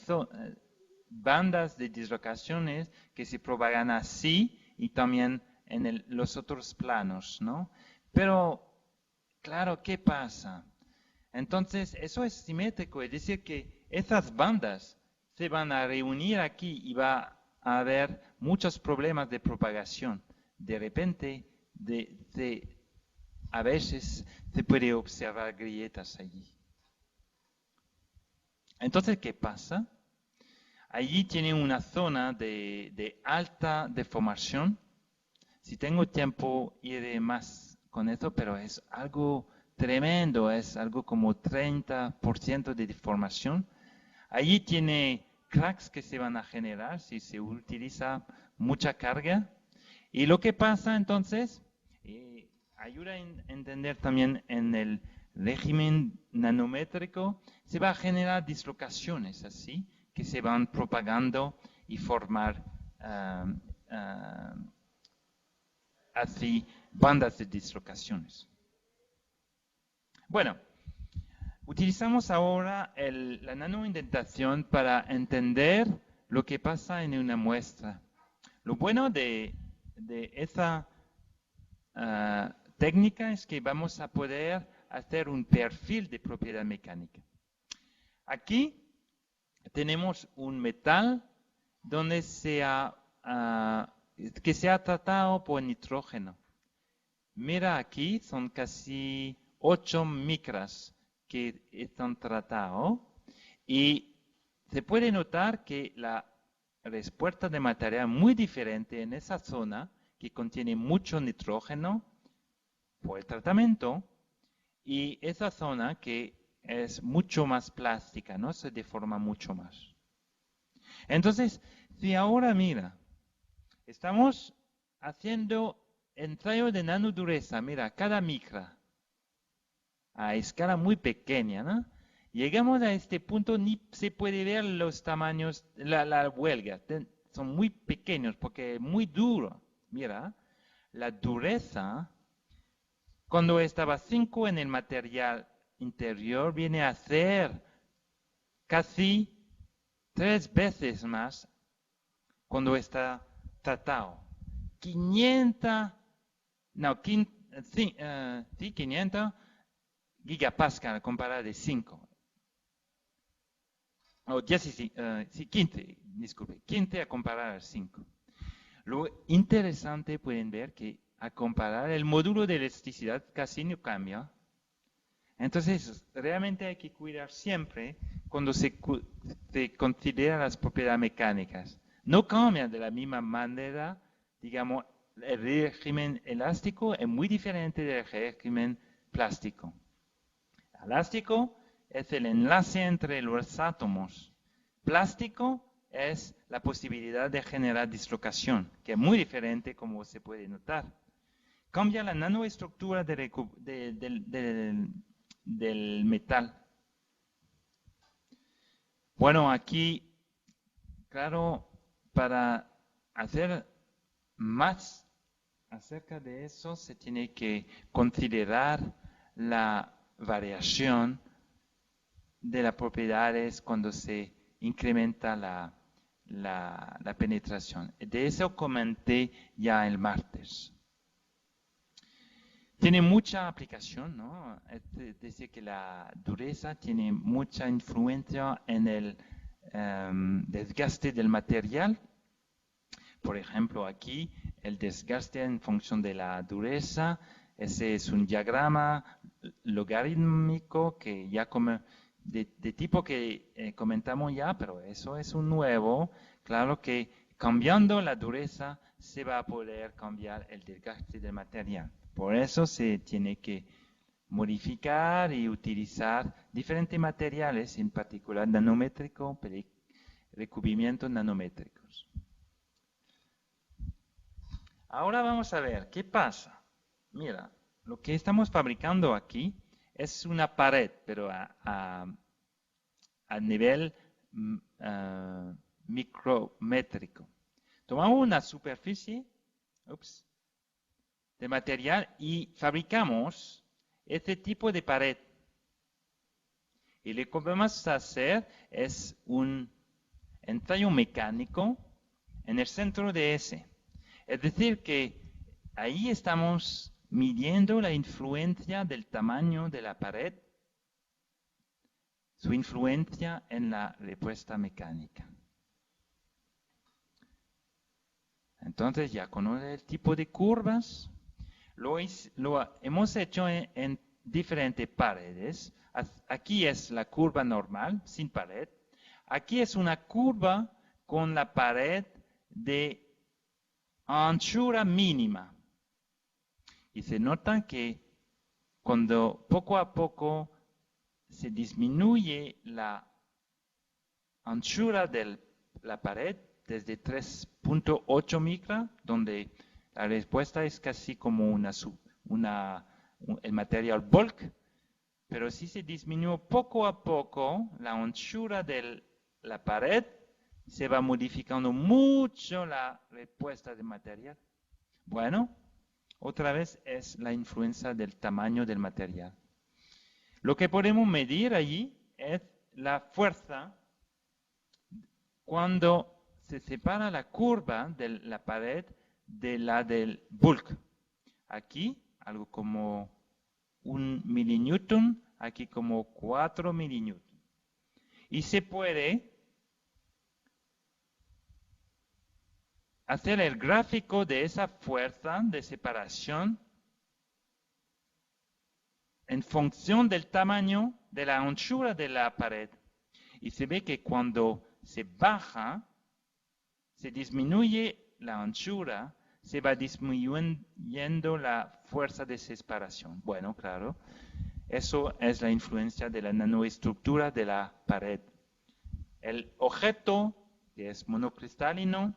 bandas de dislocaciones que se propagan así y también en los otros planos, ¿no? Pero, claro, ¿qué pasa? Entonces, eso es simétrico, es decir, que esas bandas se van a reunir aquí y va a haber muchos problemas de propagación. De repente, a veces se puede observar grietas allí. Entonces, ¿qué pasa? Allí tiene una zona de alta deformación. Si tengo tiempo, iré más con eso, pero es algo tremendo, es algo como 30% de deformación. Allí tiene cracks que se van a generar si se utiliza mucha carga. Y lo que pasa entonces, ayuda a entender también en el régimen nanométrico, se va a generar dislocaciones así, que se van propagando y formar así bandas de dislocaciones. Bueno, utilizamos ahora la nanoindentación para entender lo que pasa en una muestra. Lo bueno de esa técnica es que vamos a poder hacer un perfil de propiedad mecánica. Aquí tenemos un metal donde que se ha tratado por nitrógeno. Mira aquí, son casi 8 micras que están tratados y se puede notar que la respuesta de material muy diferente en esa zona que contiene mucho nitrógeno por el tratamiento y esa zona que es mucho más plástica, ¿no? Se deforma mucho más. Entonces, si ahora mira, estamos haciendo ensayo de nanodureza, mira, cada micra, a escala muy pequeña, ¿no? Llegamos a este punto, ni se puede ver los tamaños, la huelga, son muy pequeños porque es muy duro. Mira, la dureza, cuando estaba 5 en el material interior, viene a ser casi 3 veces más cuando está tratado. 500 gigapascal comparado de 5. O 15, disculpe, 15 a comparar a 5. Lo interesante pueden ver que a comparar el módulo de elasticidad casi no cambia. Entonces, realmente hay que cuidar siempre cuando se considera las propiedades mecánicas. No cambian de la misma manera, digamos, el régimen elástico es muy diferente del régimen plástico. Elástico es el enlace entre los átomos. Plástico es la posibilidad de generar dislocación, que es muy diferente como se puede notar. Cambia la nanoestructura del metal. Bueno, aquí, claro, para hacer más acerca de eso se tiene que considerar la variación de las propiedades cuando se incrementa la penetración. De eso comenté ya el martes. Tiene mucha aplicación, ¿no? Es decir, que la dureza tiene mucha influencia en el desgaste del material. Por ejemplo, aquí el desgaste en función de la dureza, ese es un diagrama logarítmico que ya de tipo que comentamos ya, pero eso es un nuevo. Claro que cambiando la dureza se va a poder cambiar el desgaste del material. Por eso se tiene que modificar y utilizar diferentes materiales, en particular nanométrico, recubrimientos nanométricos. Ahora vamos a ver qué pasa. Mira, lo que estamos fabricando aquí es una pared, pero a nivel micrométrico. Tomamos una superficie de material y fabricamos este tipo de pared. Y lo que vamos a hacer es un ensayo mecánico en el centro de ese. Es decir, que ahí estamos midiendo la influencia del tamaño de la pared, su influencia en la respuesta mecánica. Entonces ya conoce el tipo de curvas. Lo hemos hecho en diferentes paredes. Aquí es la curva normal, sin pared. Aquí es una curva con la pared de anchura mínima. Y se nota que cuando poco a poco se disminuye la anchura de la pared desde 3.8 micra, donde la respuesta es casi como el material bulk, pero si se disminuye poco a poco la anchura de la pared, se va modificando mucho la respuesta del material. Bueno, otra vez es la influencia del tamaño del material. Lo que podemos medir allí es la fuerza cuando se separa la curva de la pared de la del bulk. Aquí algo como 1 milinewton, aquí como 4 milinewton. Y se puede hacer el gráfico de esa fuerza de separación en función del tamaño de la anchura de la pared. Y se ve que cuando se baja se disminuye la anchura, se va disminuyendo la fuerza de separación. Bueno, claro, eso es la influencia de la nanoestructura de la pared. El objeto, que es monocristalino,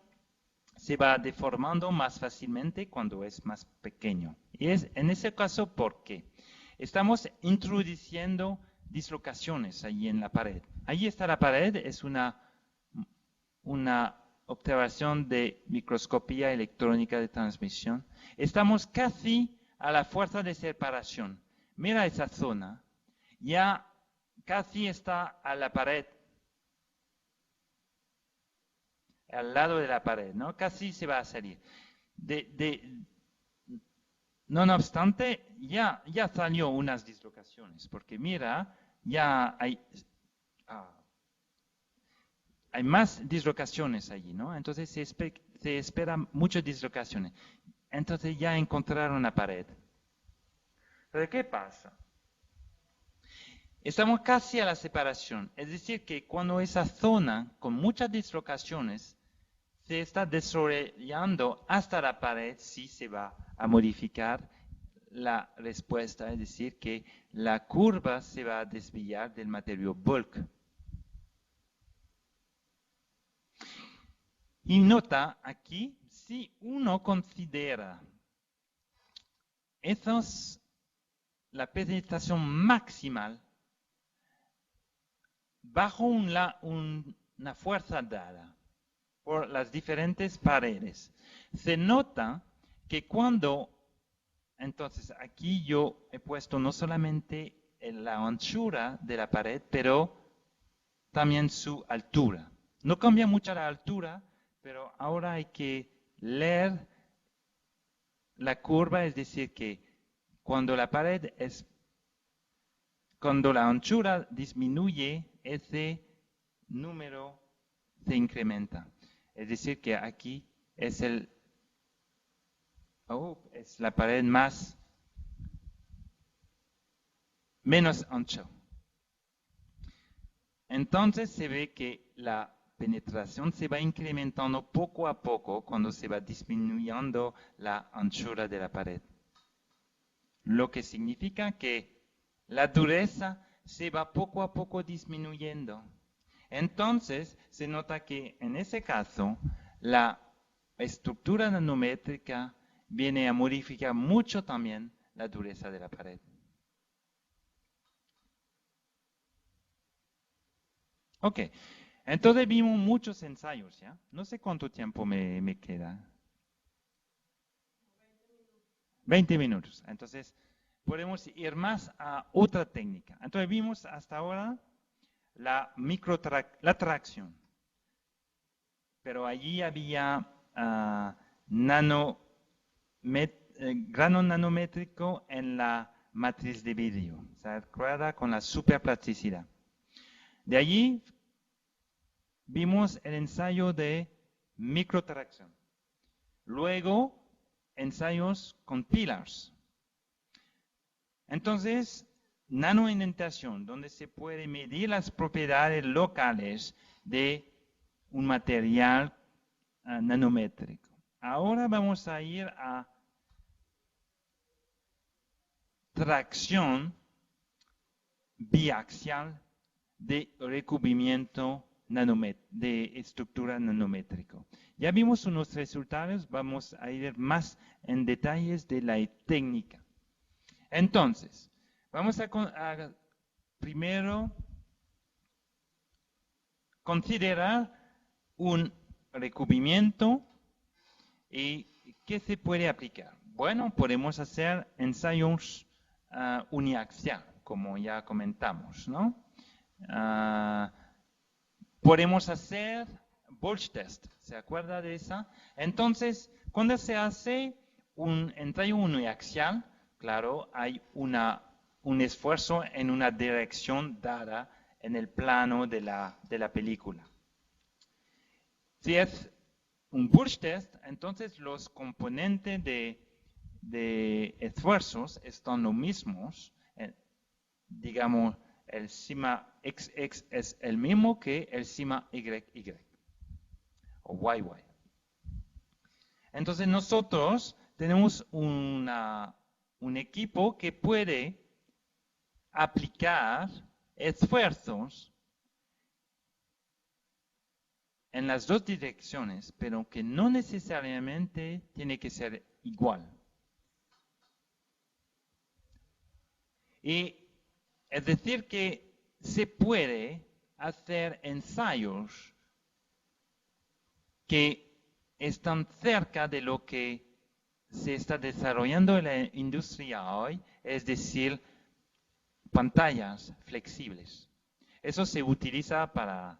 se va deformando más fácilmente cuando es más pequeño. Y es en ese caso, ¿por qué? Estamos introduciendo dislocaciones allí en la pared. Ahí está la pared, es una observación de microscopía electrónica de transmisión. Estamos casi a la fuerza de separación. Mira esa zona, ya casi está a la pared, al lado de la pared, ¿no? Casi se va a salir. No obstante, ya salió unas dislocaciones, porque mira, ya hay más dislocaciones allí, ¿no? Entonces se esperan muchas dislocaciones. Entonces ya encontraron la pared. Pero ¿qué pasa? Estamos casi a la separación, es decir, que cuando esa zona con muchas dislocaciones se está desarrollando hasta la pared, sí se va a modificar la respuesta, es decir, que la curva se va a desviar del material bulk. Y nota aquí, si uno considera la penetración maximal bajo una fuerza dada por las diferentes paredes, se nota que entonces aquí yo he puesto no solamente la anchura de la pared, pero también su altura. No cambia mucho la altura, pero ahora hay que leer la curva, es decir, que cuando la anchura disminuye, ese número se incrementa. Es decir, que aquí es la pared menos ancho. Entonces se ve que la penetración se va incrementando poco a poco cuando se va disminuyendo la anchura de la pared. Lo que significa que la dureza se va poco a poco disminuyendo. Entonces se nota que en ese caso la estructura nanométrica viene a modificar mucho también la dureza de la pared. Ok, entonces vimos muchos ensayos, ¿ya? No sé cuánto tiempo me queda. 20 minutos. Entonces, podemos ir más a otra técnica. Entonces, vimos hasta ahora la tracción. Pero allí había grano nanométrico en la matriz de vidrio. ¿Se acuerda? Con la superplasticidad. De allí vimos el ensayo de microtracción. Luego, ensayos con pillars. Entonces, nanoindentación, donde se puede medir las propiedades locales de un material nanométrico. Ahora vamos a ir a tracción biaxial de recubrimiento de estructura nanométrico. Ya vimos unos resultados, vamos a ir más en detalles de la técnica. Entonces, vamos a primero considerar un recubrimiento y qué se puede aplicar. Bueno, podemos hacer ensayos uniaxial, como ya comentamos, ¿no? Podemos hacer Boltzmann test, ¿se acuerda de esa? Entonces, cuando se hace un ensayo uniaxial, claro, hay un esfuerzo en una dirección dada en el plano de la película. Si es un Boltzmann test, entonces los componentes de esfuerzos están los mismos, digamos, el sigma XX es el mismo que el sigma YY o YY. Entonces nosotros tenemos un equipo que puede aplicar esfuerzos en las dos direcciones, pero que no necesariamente tiene que ser igual. Y es decir que se puede hacer ensayos que están cerca de lo que se está desarrollando en la industria hoy, es decir, pantallas flexibles. Eso se utiliza para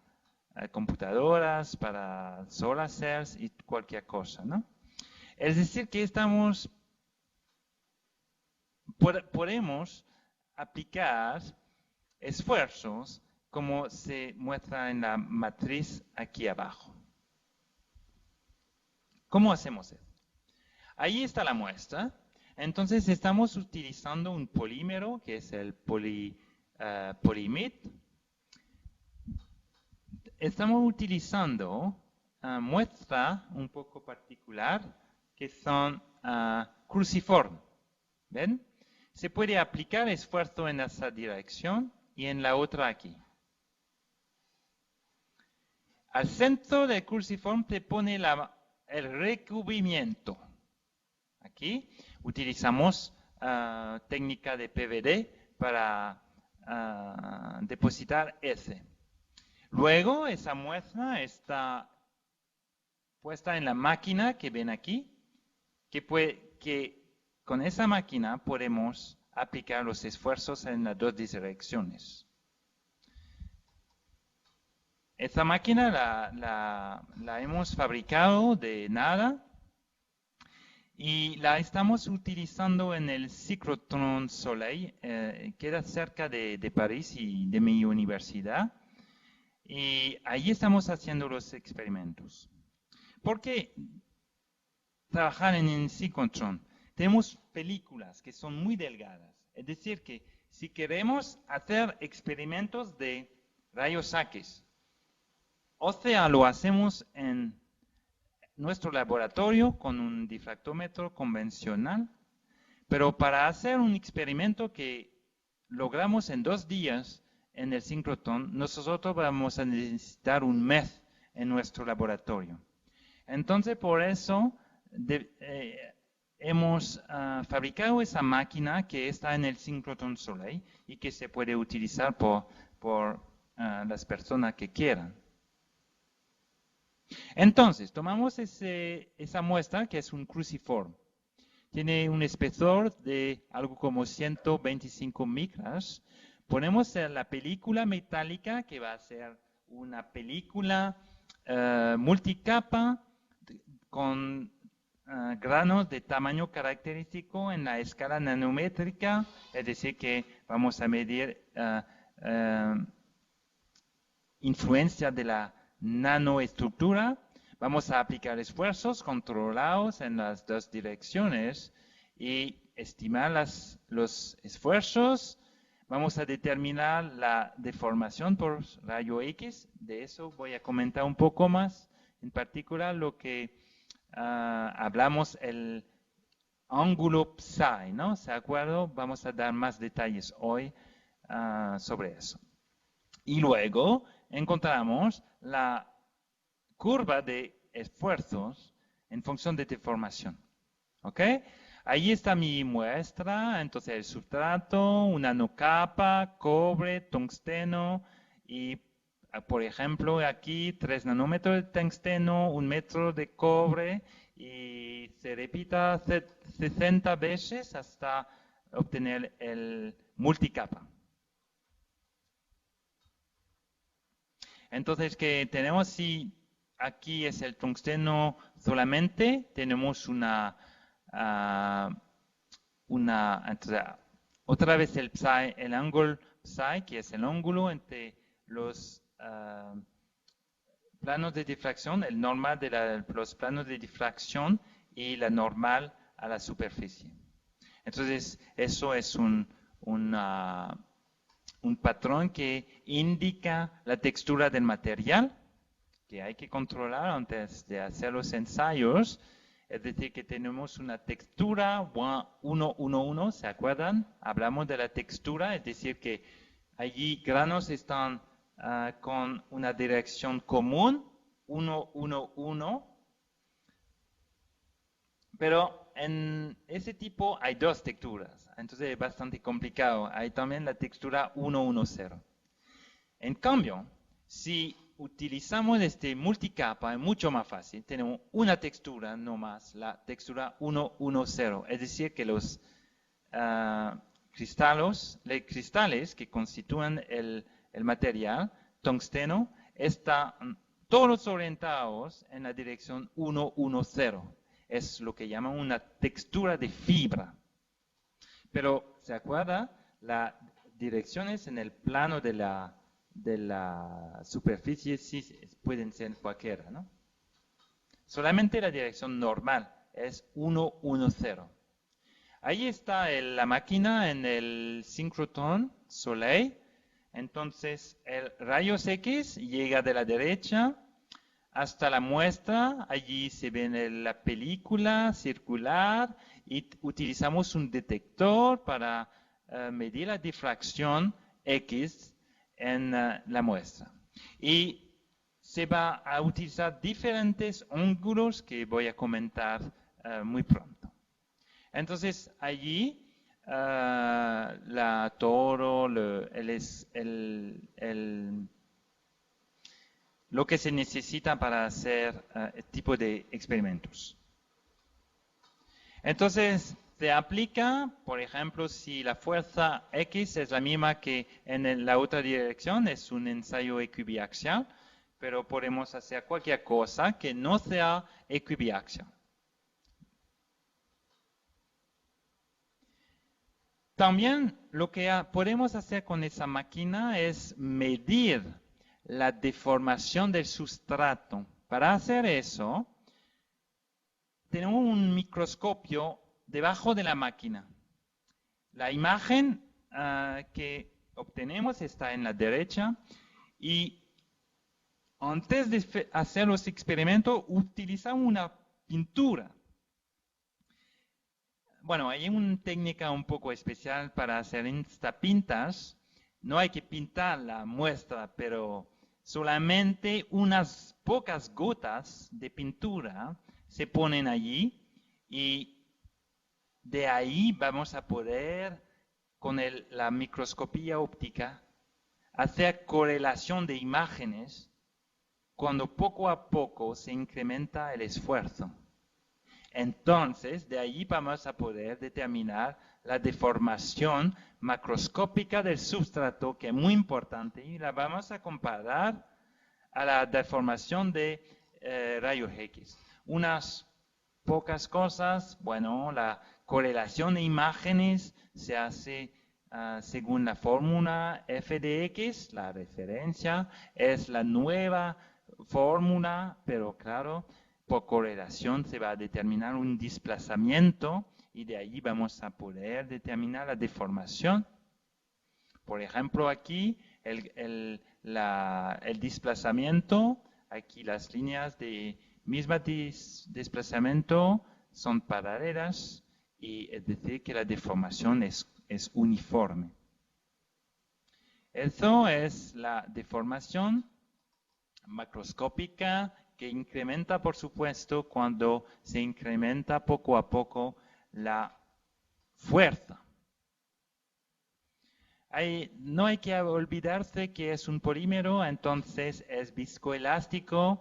computadoras, para solar cells y cualquier cosa, ¿no? Es decir, que podemos aplicar esfuerzos como se muestra en la matriz aquí abajo. ¿Cómo hacemos eso? Ahí está la muestra. Entonces estamos utilizando un polímero que es el polimid. Estamos utilizando muestra un poco particular que son cruciforme. ¿Ven? Se puede aplicar esfuerzo en esa dirección y en la otra aquí. Al centro del cruciforme te pone el recubrimiento. Aquí utilizamos técnica de PVD para depositar ese. Luego esa muestra está puesta en la máquina que ven aquí, que con esa máquina podemos aplicar los esfuerzos en las dos direcciones. Esta máquina la hemos fabricado de nada y la estamos utilizando en el Cyclotron Soleil, queda cerca de París y de mi universidad. Y ahí estamos haciendo los experimentos. ¿Por qué trabajar en el cyclotron? Tenemos películas que son muy delgadas. Es decir, que si queremos hacer experimentos de rayos X, o sea, lo hacemos en nuestro laboratorio con un difractómetro convencional, pero para hacer un experimento que logramos en 2 días en el synchrotron, nosotros vamos a necesitar un mes en nuestro laboratorio. Entonces, por eso hemos fabricado esa máquina que está en el Synchrotron Soleil y que se puede utilizar por las personas que quieran. Entonces, tomamos esa muestra que es un cruciforme. Tiene un espesor de algo como 125 micras. Ponemos la película metálica, que va a ser una película multicapa con granos de tamaño característico en la escala nanométrica, es decir, que vamos a medir influencia de la nanoestructura. Vamos a aplicar esfuerzos controlados en las dos direcciones y estimar los esfuerzos. Vamos a determinar la deformación por rayo X. De eso voy a comentar un poco más. En particular, lo que hablamos, el ángulo psi, ¿no? ¿Se acuerdan? Vamos a dar más detalles hoy sobre eso. Y luego encontramos la curva de esfuerzos en función de deformación. ¿Ok? Ahí está mi muestra, entonces el sustrato, una nanocapa, cobre, tungsteno y, por ejemplo, aquí 3 nanómetros de tungsteno, 1 metro de cobre y se repita 60 veces hasta obtener el multicapa. Entonces, que tenemos, si aquí es el tungsteno solamente, tenemos entonces, otra vez el psi, el ángulo psi, que es el ángulo entre los planos de difracción, el normal de los planos de difracción y la normal a la superficie. Entonces, eso es un patrón que indica la textura del material que hay que controlar antes de hacer los ensayos. Es decir, que tenemos una textura 1, 1, 1, ¿se acuerdan? Hablamos de la textura, es decir, que allí granos están con una dirección común, 1, 1, 1. Pero en ese tipo hay dos texturas, entonces es bastante complicado. Hay también la textura 1, 1, 0. En cambio, si utilizamos este multicapa, es mucho más fácil. Tenemos una textura, no más, la textura 1, 1, 0. Es decir, que los cristales que constituyen el material tungsteno están todos orientados en la dirección 1, 1, 0. Es lo que llaman una textura de fibra. Pero, ¿se acuerda? Las direcciones en el plano de la superficie sí pueden ser cualquiera, ¿no? Solamente la dirección normal es 1, 1, 0. Ahí está la máquina en el synchrotron Soleil. Entonces, el rayos X llega de la derecha hasta la muestra. Allí se ve la película circular y utilizamos un detector para medir la difracción X en la muestra. Y se va a utilizar diferentes ángulos que voy a comentar muy pronto. Entonces, allí la toro, lo que se necesita para hacer este tipo de experimentos. Entonces, se aplica, por ejemplo, si la fuerza X es la misma que en la otra dirección, es un ensayo equibiaxial, pero podemos hacer cualquier cosa que no sea equibiaxial. También lo que podemos hacer con esa máquina es medir la deformación del sustrato. Para hacer eso, tenemos un microscopio debajo de la máquina. La imagen que obtenemos está en la derecha y antes de hacer los experimentos utilizamos una pintura. Bueno, hay una técnica un poco especial para hacer instapintas. No hay que pintar la muestra, pero solamente unas pocas gotas de pintura se ponen allí y de ahí vamos a poder, con la microscopía óptica, hacer correlación de imágenes cuando poco a poco se incrementa el esfuerzo. Entonces, de ahí vamos a poder determinar la deformación macroscópica del sustrato, que es muy importante, y la vamos a comparar a la deformación de rayos X. Unas pocas cosas, bueno, la correlación de imágenes se hace según la fórmula f de x, la referencia es la nueva fórmula, pero claro, por correlación se va a determinar un desplazamiento y de ahí vamos a poder determinar la deformación. Por ejemplo, aquí el desplazamiento, aquí las líneas de mismo desplazamiento son paralelas y es decir que la deformación es uniforme. Eso es la deformación macroscópica que incrementa, por supuesto, cuando se incrementa poco a poco la fuerza. No hay que olvidarse que es un polímero, entonces es viscoelástico.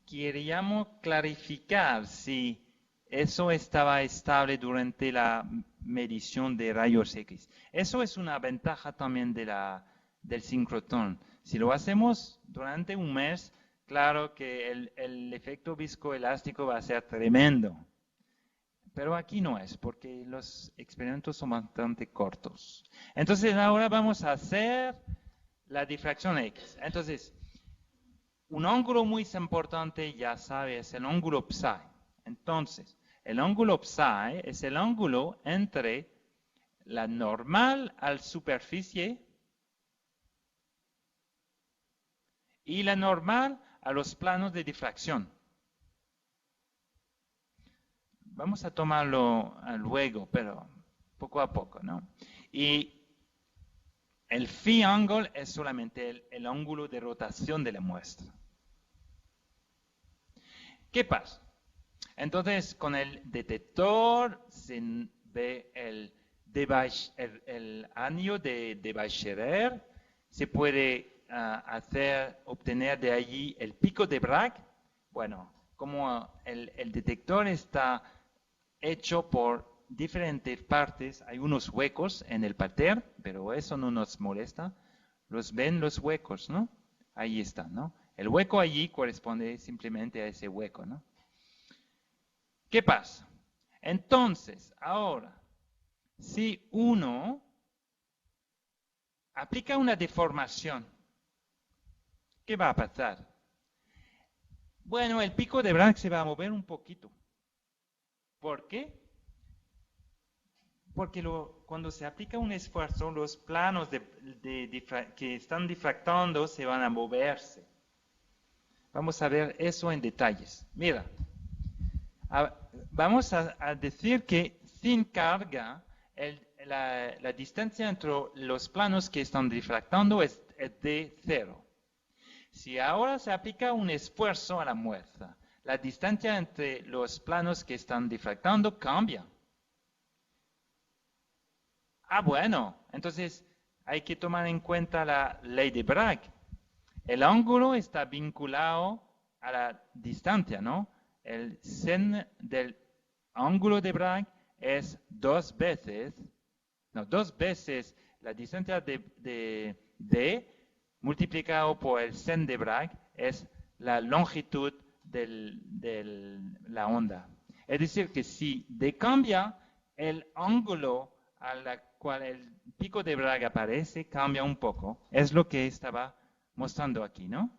Queríamos clarificar si eso estaba estable durante la medición de rayos X. Eso es una ventaja también del sincrotrón. Si lo hacemos durante un mes, claro que el efecto viscoelástico va a ser tremendo. Pero aquí no es, porque los experimentos son bastante cortos. Entonces ahora vamos a hacer la difracción X. Entonces, un ángulo muy importante, ya sabes, es el ángulo psi. Entonces, el ángulo psi es el ángulo entre la normal a la superficie y la normal a los planos de difracción. vamos a tomarlo luego, pero poco a poco, ¿no? Y el phi angle es solamente el ángulo de rotación de la muestra. ¿Qué pasa? Entonces, con el detector se ve el anillo de Debye-Scherrer, se puede obtener de allí el pico de Bragg. Bueno, como el detector está hecho por diferentes partes, hay unos huecos en el parterre, pero eso no nos molesta. Ven los huecos, ¿no? Ahí está, ¿no? El hueco allí corresponde simplemente a ese hueco, ¿no? ¿Qué pasa? Entonces, ahora, si uno aplica una deformación, ¿qué va a pasar? Bueno, el pico de Bragg se va a mover un poquito. ¿Por qué? Porque cuando se aplica un esfuerzo, los planos que están difractando se van a moverse. Vamos a ver eso en detalles. Mira, vamos a decir que sin carga, la distancia entre los planos que están difractando es de 0. Si ahora se aplica un esfuerzo a la muestra, la distancia entre los planos que están difractando cambia. Bueno, entonces hay que tomar en cuenta la ley de Bragg. El ángulo está vinculado a la distancia, ¿no? El sen del ángulo de Bragg es dos veces la distancia de D multiplicado por el sen de Bragg es la longitud de la onda. Es decir, que si D cambia, el ángulo a la cual el pico de Bragg aparece cambia un poco. Es lo que estaba mostrando aquí, ¿no?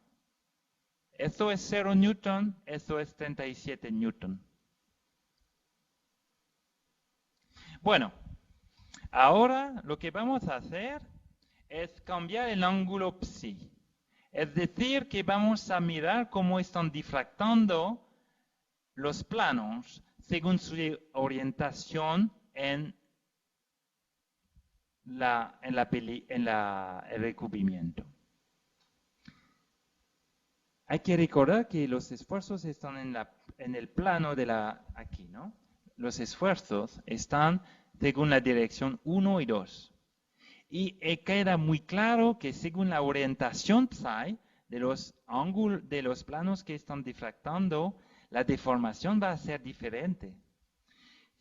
Esto es 0 Newton, esto es 37 Newton. Bueno, ahora lo que vamos a hacer es cambiar el ángulo psi. Es decir, que vamos a mirar cómo están difractando los planos según su orientación en el recubrimiento. Hay que recordar que los esfuerzos están en el plano aquí, ¿no? Los esfuerzos están según la dirección 1 y 2. Y queda muy claro que según la orientación psi de los planos que están difractando, la deformación va a ser diferente.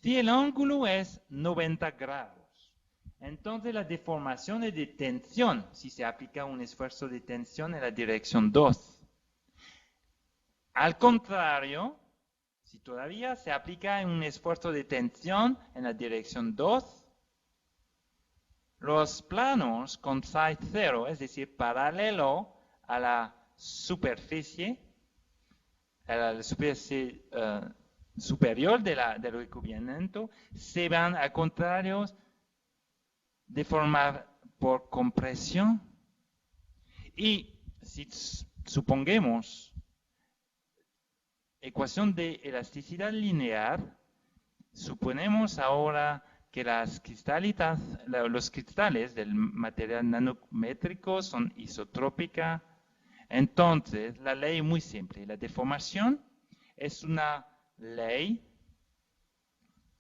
Si el ángulo es 90 grados, entonces la deformación es de tensión, si se aplica un esfuerzo de tensión en la dirección 2. Al contrario, si todavía se aplica un esfuerzo de tensión en la dirección 2, los planos con psi 0, es decir, paralelo a la superficie superior del recubrimiento, se van al contrario deformar por compresión. Y si supongamos ecuación de elasticidad lineal, suponemos ahora que los cristales del material nanométrico son isotrópicas. Entonces, la ley es muy simple. La deformación es una ley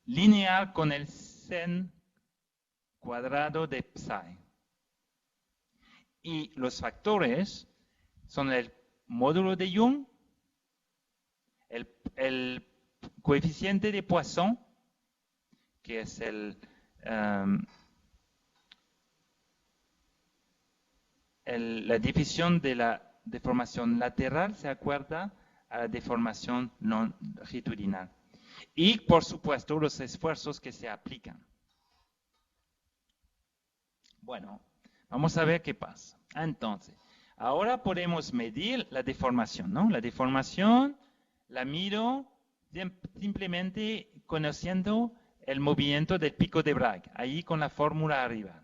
lineal con el sen cuadrado de psi. Y los factores son el módulo de Young, el coeficiente de Poisson, que es la división de la deformación lateral, se acuerda a la deformación longitudinal. Y, por supuesto, los esfuerzos que se aplican. Bueno, vamos a ver qué pasa. Entonces, ahora podemos medir la deformación, ¿no? La deformación la miro simplemente conociendo el movimiento del pico de Bragg, ahí con la fórmula arriba.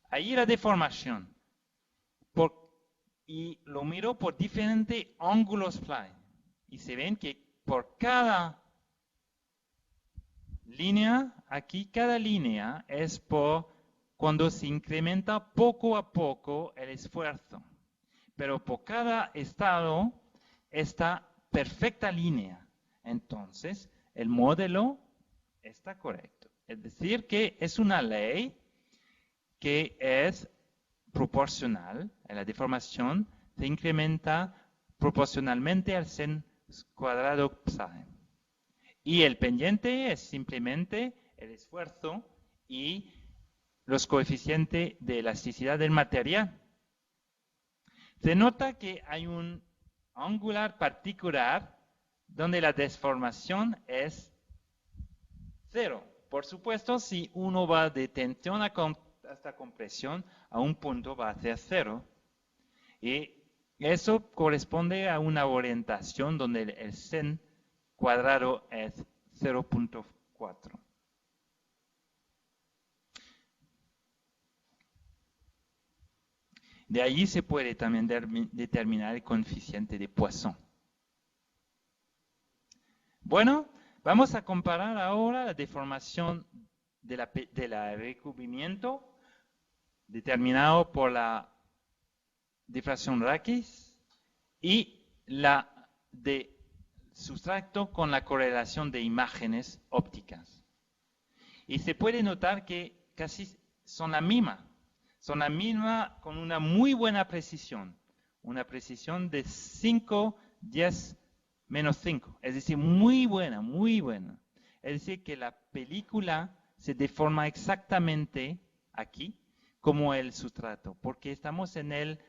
Ahí la deformación. Y lo miro por diferentes ángulos psi. Y se ven que por cada línea, aquí cada línea es por cuando se incrementa poco a poco el esfuerzo. Pero por cada estado, esta perfecta línea. Entonces, el modelo está correcto. Es decir, que es una ley que es proporcional. La deformación se incrementa proporcionalmente al sen cuadrado psi. Y el pendiente es simplemente el esfuerzo y los coeficientes de elasticidad del material. Se nota que hay un angular particular donde la deformación es 0. Por supuesto, si uno va de tensión hasta compresión, a un punto va a ser 0. Y eso corresponde a una orientación donde el sen cuadrado es 0.4. De allí se puede también determinar el coeficiente de Poisson. Bueno, vamos a comparar ahora la deformación del recubrimiento determinado por la difracción Raquis y la de sustrato con la correlación de imágenes ópticas. Y se puede notar que casi son la misma. Son la misma con una muy buena precisión. Una precisión de 5, 10, menos 5. Es decir, muy buena, muy buena. Es decir, que la película se deforma exactamente aquí como el sustrato. Porque estamos en el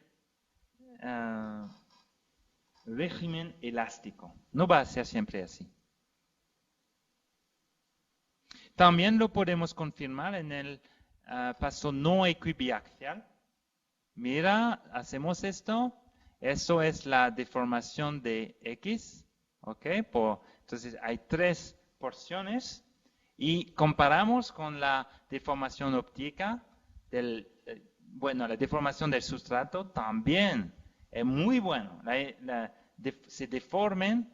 régimen elástico. No va a ser siempre así. También lo podemos confirmar en el paso no equibiaxial. Mira, hacemos esto. Eso es la deformación de X. ¿Ok? Entonces hay 3 porciones. Y comparamos con la deformación óptica la deformación del sustrato también es muy bueno. Se deformen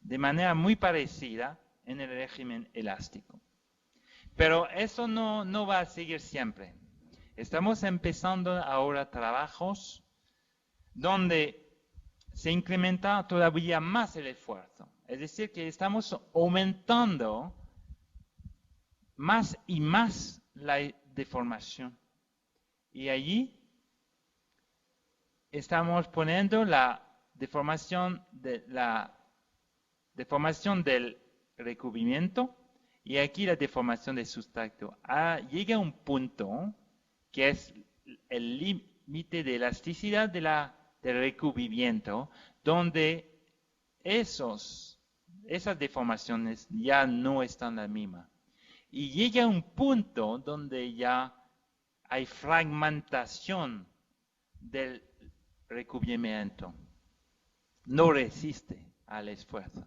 de manera muy parecida en el régimen elástico. Pero eso no va a seguir siempre. Estamos empezando ahora trabajos donde se incrementa todavía más el esfuerzo. Es decir, que estamos aumentando más y más la deformación. Y allí estamos poniendo la deformación del recubrimiento y aquí la deformación del sustrato. Llega a un punto que es el límite de elasticidad del recubrimiento, donde esas deformaciones ya no están las mismas. Y llega a un punto donde ya hay fragmentación del recubrimiento. No resiste al esfuerzo.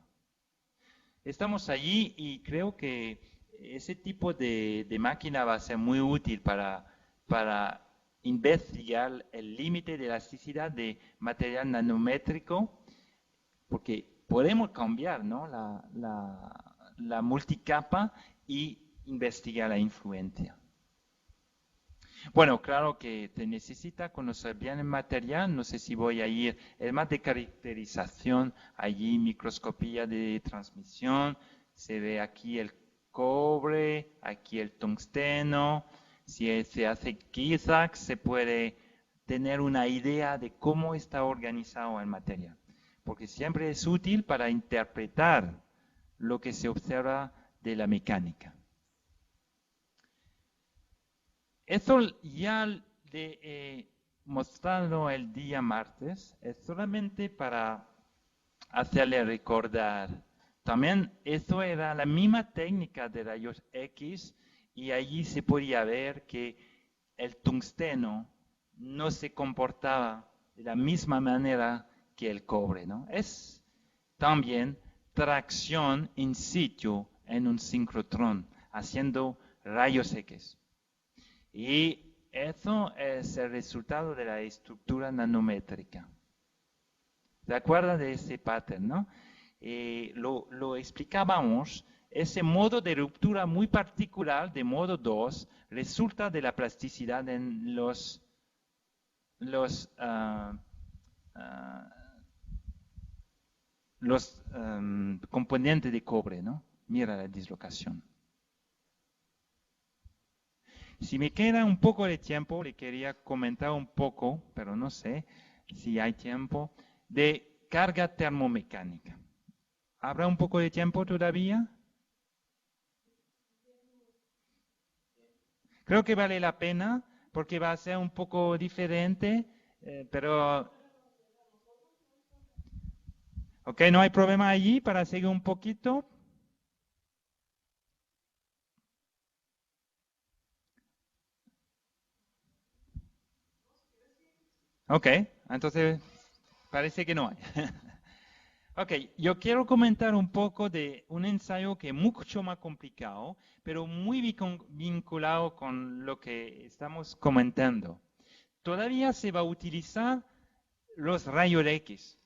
Estamos allí y creo que ese tipo de máquina va a ser muy útil para investigar el límite de elasticidad de material nanométrico, porque podemos cambiar, ¿no?, la multicapa y investigar la influencia. Bueno, claro que te necesita conocer bien el material. No sé si voy a ir. Es más de caracterización. Allí microscopía de transmisión. Se ve aquí el cobre, aquí el tungsteno. Si se hace zigzag, se puede tener una idea de cómo está organizado el material. Porque siempre es útil para interpretar lo que se observa de la mecánica. Eso ya le he mostrado el día martes, es solamente para hacerle recordar. También eso era la misma técnica de rayos X y allí se podía ver que el tungsteno no se comportaba de la misma manera que el cobre, ¿no? Es también tracción in situ en un sincrotrón, haciendo rayos X. Y eso es el resultado de la estructura nanométrica. ¿Se acuerdan de ese pattern, no? Lo explicábamos ese modo de ruptura muy particular de modo 2 resulta de la plasticidad en los componentes de cobre, ¿no? Mira la dislocación. Si me queda un poco de tiempo, le quería comentar un poco, pero no sé si hay tiempo, de carga termomecánica. ¿Habrá un poco de tiempo todavía? Creo que vale la pena porque va a ser un poco diferente, pero... Ok, no hay problema allí para seguir un poquito. Ok, entonces parece que no hay. Ok, yo quiero comentar un poco de un ensayo que es mucho más complicado, pero muy vinculado con lo que estamos comentando. Todavía se va a utilizar los rayos X,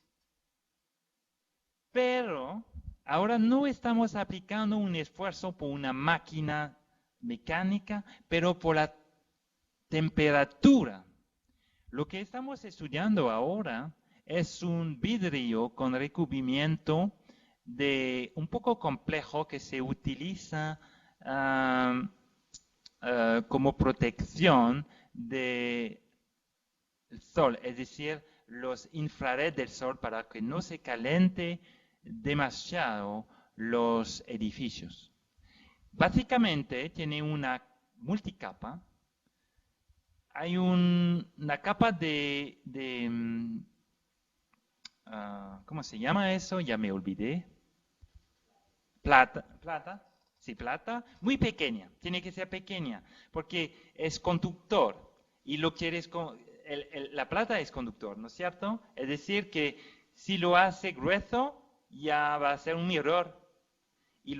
pero ahora no estamos aplicando un esfuerzo por una máquina mecánica, pero por la temperatura. Lo que estamos estudiando ahora es un vidrio con recubrimiento de un poco complejo que se utiliza como protección del sol, es decir, los infrarred del sol para que no se caliente demasiado los edificios. Básicamente tiene una multicapa. Hay una capa ¿cómo se llama eso? Ya me olvidé. Plata, sí, plata, muy pequeña, tiene que ser pequeña, porque es conductor, y lo quieres la plata es conductor, ¿no es cierto? Es decir, que si lo hace grueso, ya va a ser un error, y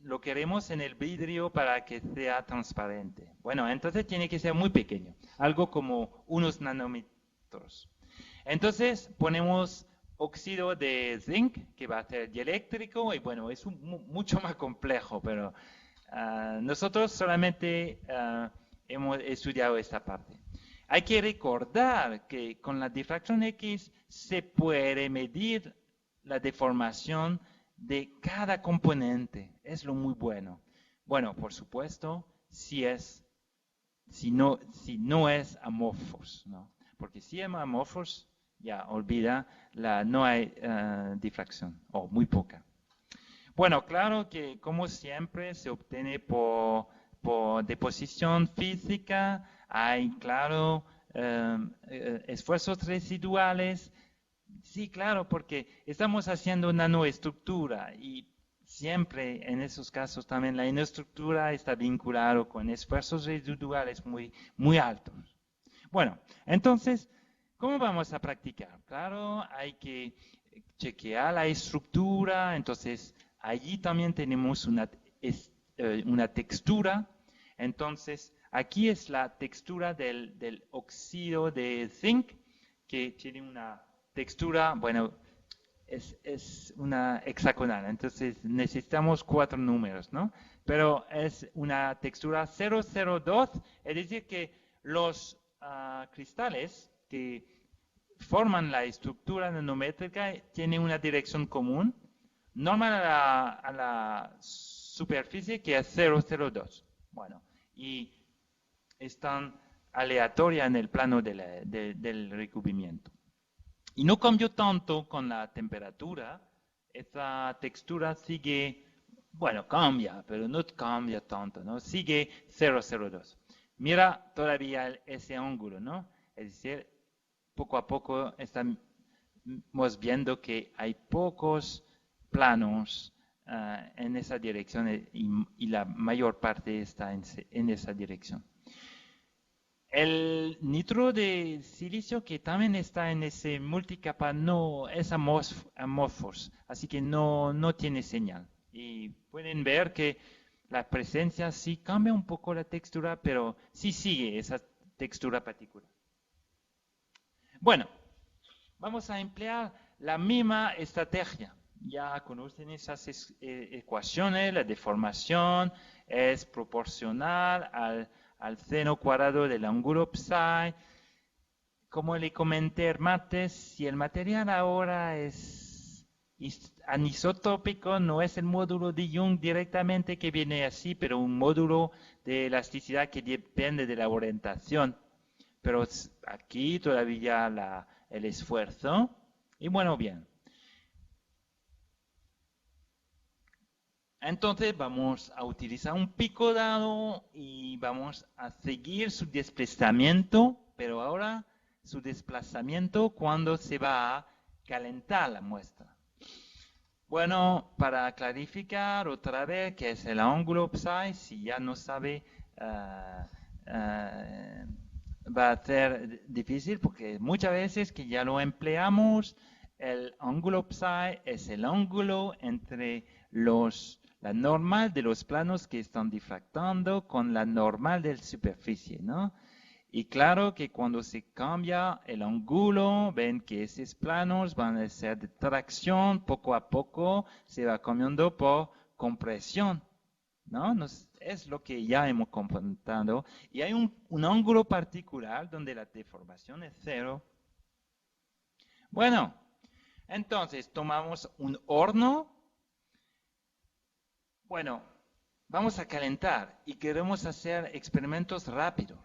lo queremos en el vidrio para que sea transparente. Bueno, entonces tiene que ser muy pequeño, algo como unos nanómetros. Entonces ponemos óxido de zinc, que va a ser dieléctrico, y bueno, es mucho más complejo, pero nosotros solamente hemos estudiado esta parte. Hay que recordar que con la difracción X se puede medir la deformación de cada componente. Es lo muy bueno. Bueno, por supuesto, si no es amorfos, ¿no? Porque si es amorfos, ya olvida, no hay difracción, o muy poca. Bueno, claro que como siempre se obtiene por deposición física, hay, claro, esfuerzos residuales. Sí, claro, porque estamos haciendo nanoestructura y siempre en esos casos también la nanoestructura está vinculada con esfuerzos residuales muy altos. Bueno, entonces, ¿cómo vamos a practicar? Claro, hay que chequear la estructura, entonces allí también tenemos una textura. Entonces, aquí es la textura del óxido de zinc, que tiene una textura, bueno, es una hexagonal, entonces necesitamos 4 números, ¿no? Pero es una textura 002, es decir que los cristales que forman la estructura nanométrica tienen una dirección común, normal a la superficie, que es 002. Bueno, y están aleatorias en el plano del recubrimiento. Y no cambió tanto con la temperatura, esa textura sigue, bueno, cambia, pero no cambia tanto, ¿no? Sigue 002. Mira todavía ese ángulo, ¿no? Es decir, poco a poco estamos viendo que hay pocos planos en esa dirección y la mayor parte está en esa dirección. El nitro de silicio, que también está en ese multicapa, no es amorfos, así que no tiene señal. Y pueden ver que la presencia sí cambia un poco la textura, pero sí sigue esa textura particular. Bueno, vamos a emplear la misma estrategia. ya conocen esas ecuaciones. La deformación es proporcional al seno cuadrado del ángulo psi. Como le comenté el martes, si el material ahora es anisotópico, no es el módulo de Young directamente que viene así, pero un módulo de elasticidad que depende de la orientación. Pero aquí todavía el esfuerzo. Y bueno, bien. Entonces vamos a utilizar un pico dado y vamos a seguir su desplazamiento, pero ahora su desplazamiento cuando se va a calentar la muestra. Bueno, para clarificar otra vez qué es el ángulo psi, si ya no sabe, va a ser difícil porque muchas veces que ya lo empleamos, el ángulo psi es el ángulo entre la normal de los planos que están difractando con la normal de la superficie, ¿no? Y claro que cuando se cambia el ángulo, ven que esos planos van a ser de tracción, poco a poco se va cambiando por compresión, ¿no? Es lo que ya hemos comentado. Y hay un ángulo particular donde la deformación es cero. Bueno, entonces tomamos un horno. Bueno, vamos a calentar y queremos hacer experimentos rápidos.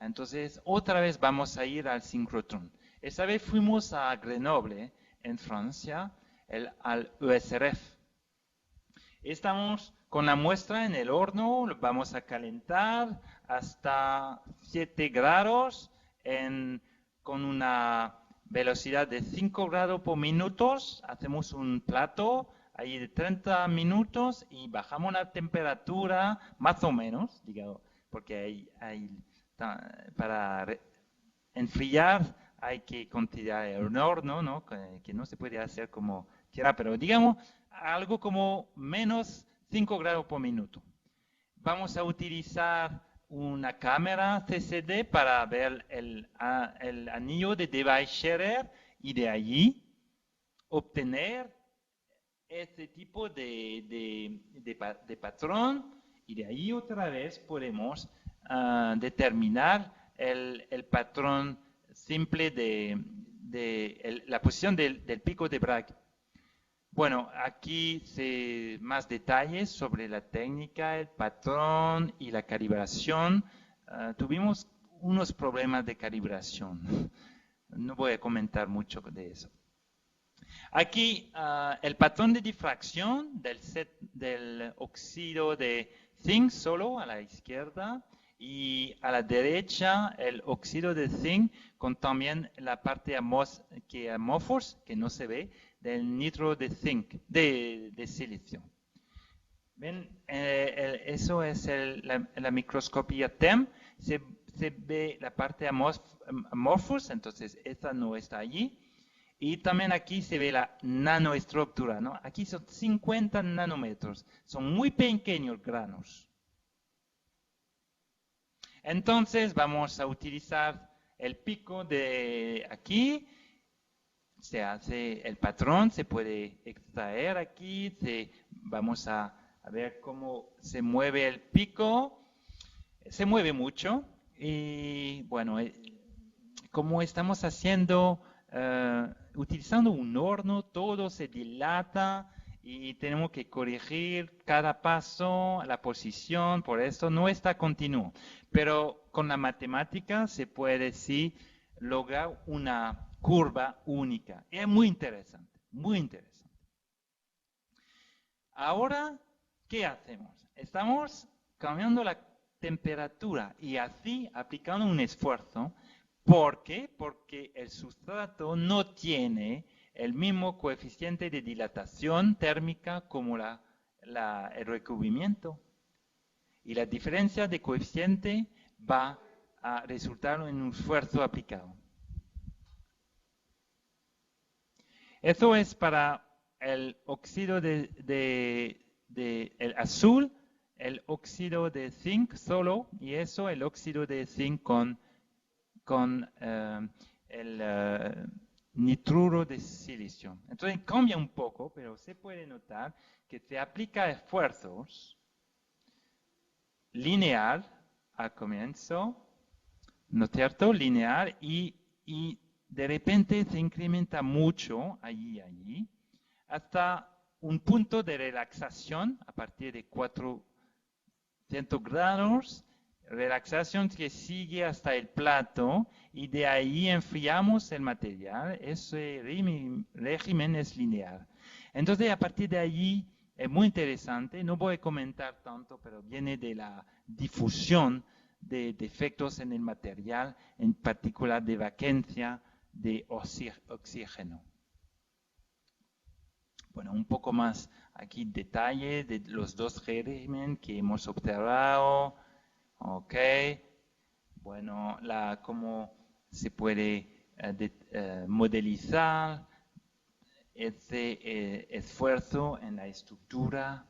Entonces, otra vez vamos a ir al synchrotron. Esta vez fuimos a Grenoble, en Francia, al ESRF. Estamos con la muestra en el horno, lo vamos a calentar hasta 7 grados con una velocidad de 5 grados por minuto. Hacemos un plato ahí de 30 minutos y bajamos la temperatura más o menos, digamos, porque para enfriar hay que considerar el horno, ¿no? Que no se puede hacer como tierra, pero digamos algo como menos 5 grados por minuto. Vamos a utilizar una cámara CCD para ver el anillo de Debye-Scherer y de allí obtener este tipo de patrón, y de ahí otra vez podemos determinar el patrón simple de la posición del pico de Bragg. Bueno, aquí más detalles sobre la técnica, el patrón y la calibración. Tuvimos unos problemas de calibración. No voy a comentar mucho de eso. Aquí el patrón de difracción del óxido de zinc solo a la izquierda y a la derecha el óxido de zinc con también la parte amorphous, que no se ve, del nitro de zinc, de silicio. ¿Ven? Eso es la microscopía TEM. Se ve la parte amorphous, entonces esta no está allí. Y también aquí se ve la nanoestructura, ¿no? Aquí son 50 nanómetros, son muy pequeños granos. Entonces vamos a utilizar el pico de aquí, se hace el patrón, se puede extraer aquí, vamos a ver cómo se mueve el pico, se mueve mucho y bueno, como estamos haciendo... utilizando un horno, todo se dilata y tenemos que corregir cada paso, la posición, por eso no está continuo. Pero con la matemática se puede sí lograr una curva única. Es muy interesante, muy interesante. Ahora, ¿qué hacemos? Estamos cambiando la temperatura y así aplicando un esfuerzo. ¿Por qué? Porque el sustrato no tiene el mismo coeficiente de dilatación térmica como el recubrimiento. Y la diferencia de coeficiente va a resultar en un esfuerzo aplicado. Eso es para el óxido el azul, el óxido de zinc solo, y eso el óxido de zinc con el nitruro de silicio. Entonces cambia un poco, pero se puede notar que se aplica esfuerzos lineal al comienzo, ¿no es cierto? Lineal y de repente se incrementa mucho allí, hasta un punto de relaxación a partir de 400 grados, relaxación que sigue hasta el plato y de ahí enfriamos el material. Ese régimen es lineal. Entonces, a partir de allí es muy interesante. No voy a comentar tanto, pero viene de la difusión de defectos en el material, en particular de vacancia de oxígeno. Bueno, un poco más aquí detalle de los dos regímenes que hemos observado. Ok, bueno, cómo se puede modelizar ese esfuerzo en la estructura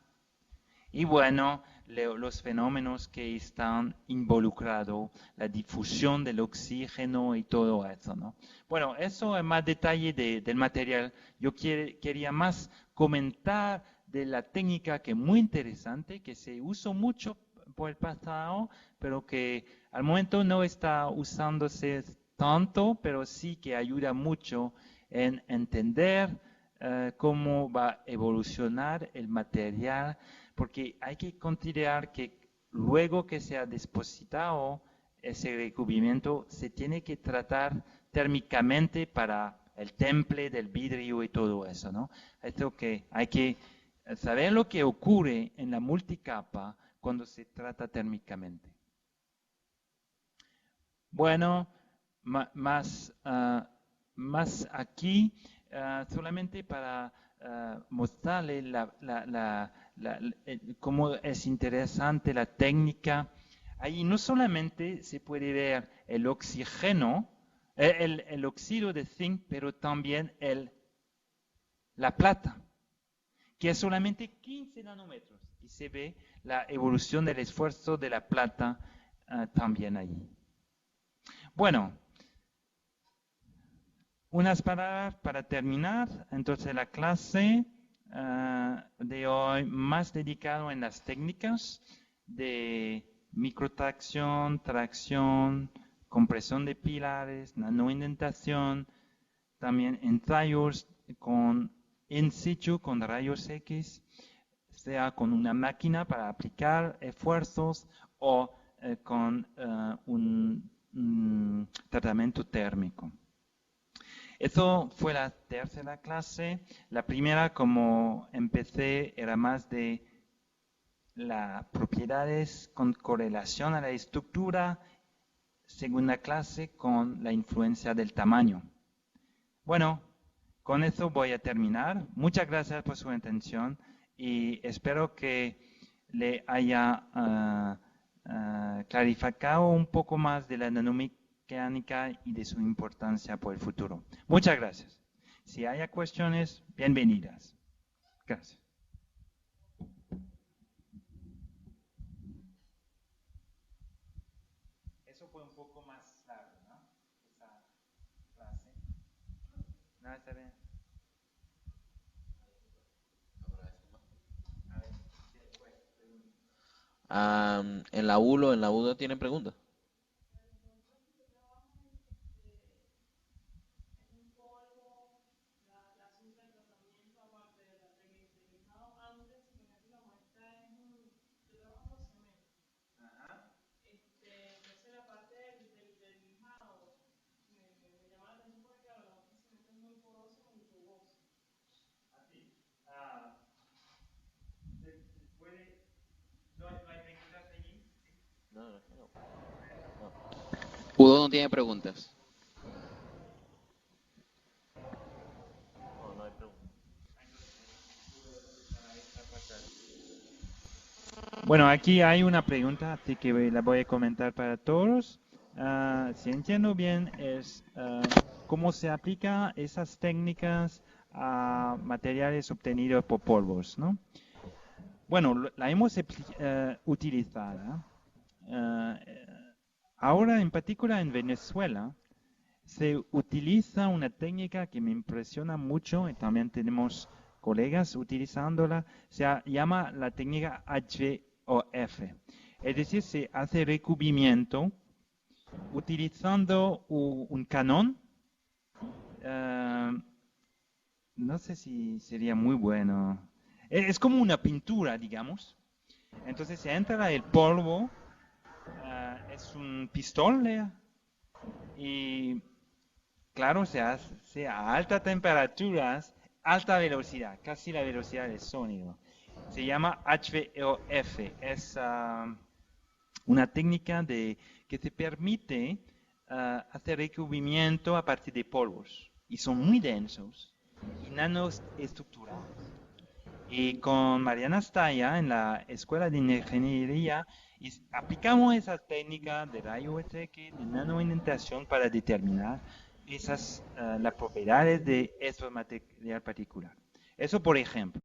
y bueno, los fenómenos que están involucrados, la difusión del oxígeno y todo eso, ¿no? Bueno, eso es más detalle del material. Yo quería más comentar de la técnica que es muy interesante, que se usó mucho por el pasado, pero que al momento no está usándose tanto, pero sí que ayuda mucho en entender cómo va a evolucionar el material, porque hay que considerar que luego que se ha depositado ese recubrimiento, se tiene que tratar térmicamente para el temple del vidrio y todo eso, ¿no? Esto que hay que saber lo que ocurre en la multicapa cuando se trata térmicamente. Bueno, más aquí, solamente para mostrarle cómo es interesante la técnica. Ahí no solamente se puede ver el oxígeno, el óxido de zinc, pero también la plata, que es solamente 15 nanómetros. Y se ve la evolución del esfuerzo de la plata también allí. Bueno, unas palabras para terminar. Entonces la clase de hoy más dedicado en las técnicas de microtracción, tracción, compresión de pilares, nanoindentación, también ensayos in situ con rayos X, sea con una máquina para aplicar esfuerzos o con un tratamiento térmico. Eso fue la tercera clase. La primera, como empecé, era más de las propiedades con correlación a la estructura. Segunda clase con la influencia del tamaño. Bueno, con eso voy a terminar. Muchas gracias por su atención y espero que le haya clarificado un poco más de la nanomecánica y de su importancia por el futuro. Muchas gracias. Si hay cuestiones, bienvenidas. Gracias. Eso fue un poco más largo, ¿no? Esa clase. No, está bien. En la ULO, en la UDO tienen preguntas. Udo no tiene preguntas. No hay preguntas. Bueno, aquí hay una pregunta, así que la voy a comentar para todos. Si entiendo bien, es cómo se aplica esas técnicas a materiales obtenidos por polvos, ¿no? Bueno, la hemos utilizado. Ahora, en particular en Venezuela, se utiliza una técnica que me impresiona mucho y también tenemos colegas utilizándola, se llama la técnica HVOF. Es decir, se hace recubrimiento utilizando un canon. No sé si sería muy bueno. Es como una pintura, digamos. Entonces se entra el polvo, es un pistón, y claro, se hace a altas temperaturas, alta velocidad, casi la velocidad del sonido. Se llama HVOF, es una técnica que te permite hacer recubrimiento a partir de polvos, y son muy densos y nanoestructurados. Y con Mariana Staya en la Escuela de Ingeniería aplicamos esa técnica de rayo X, de nanoindentación para determinar las propiedades de ese material particular. Eso por ejemplo.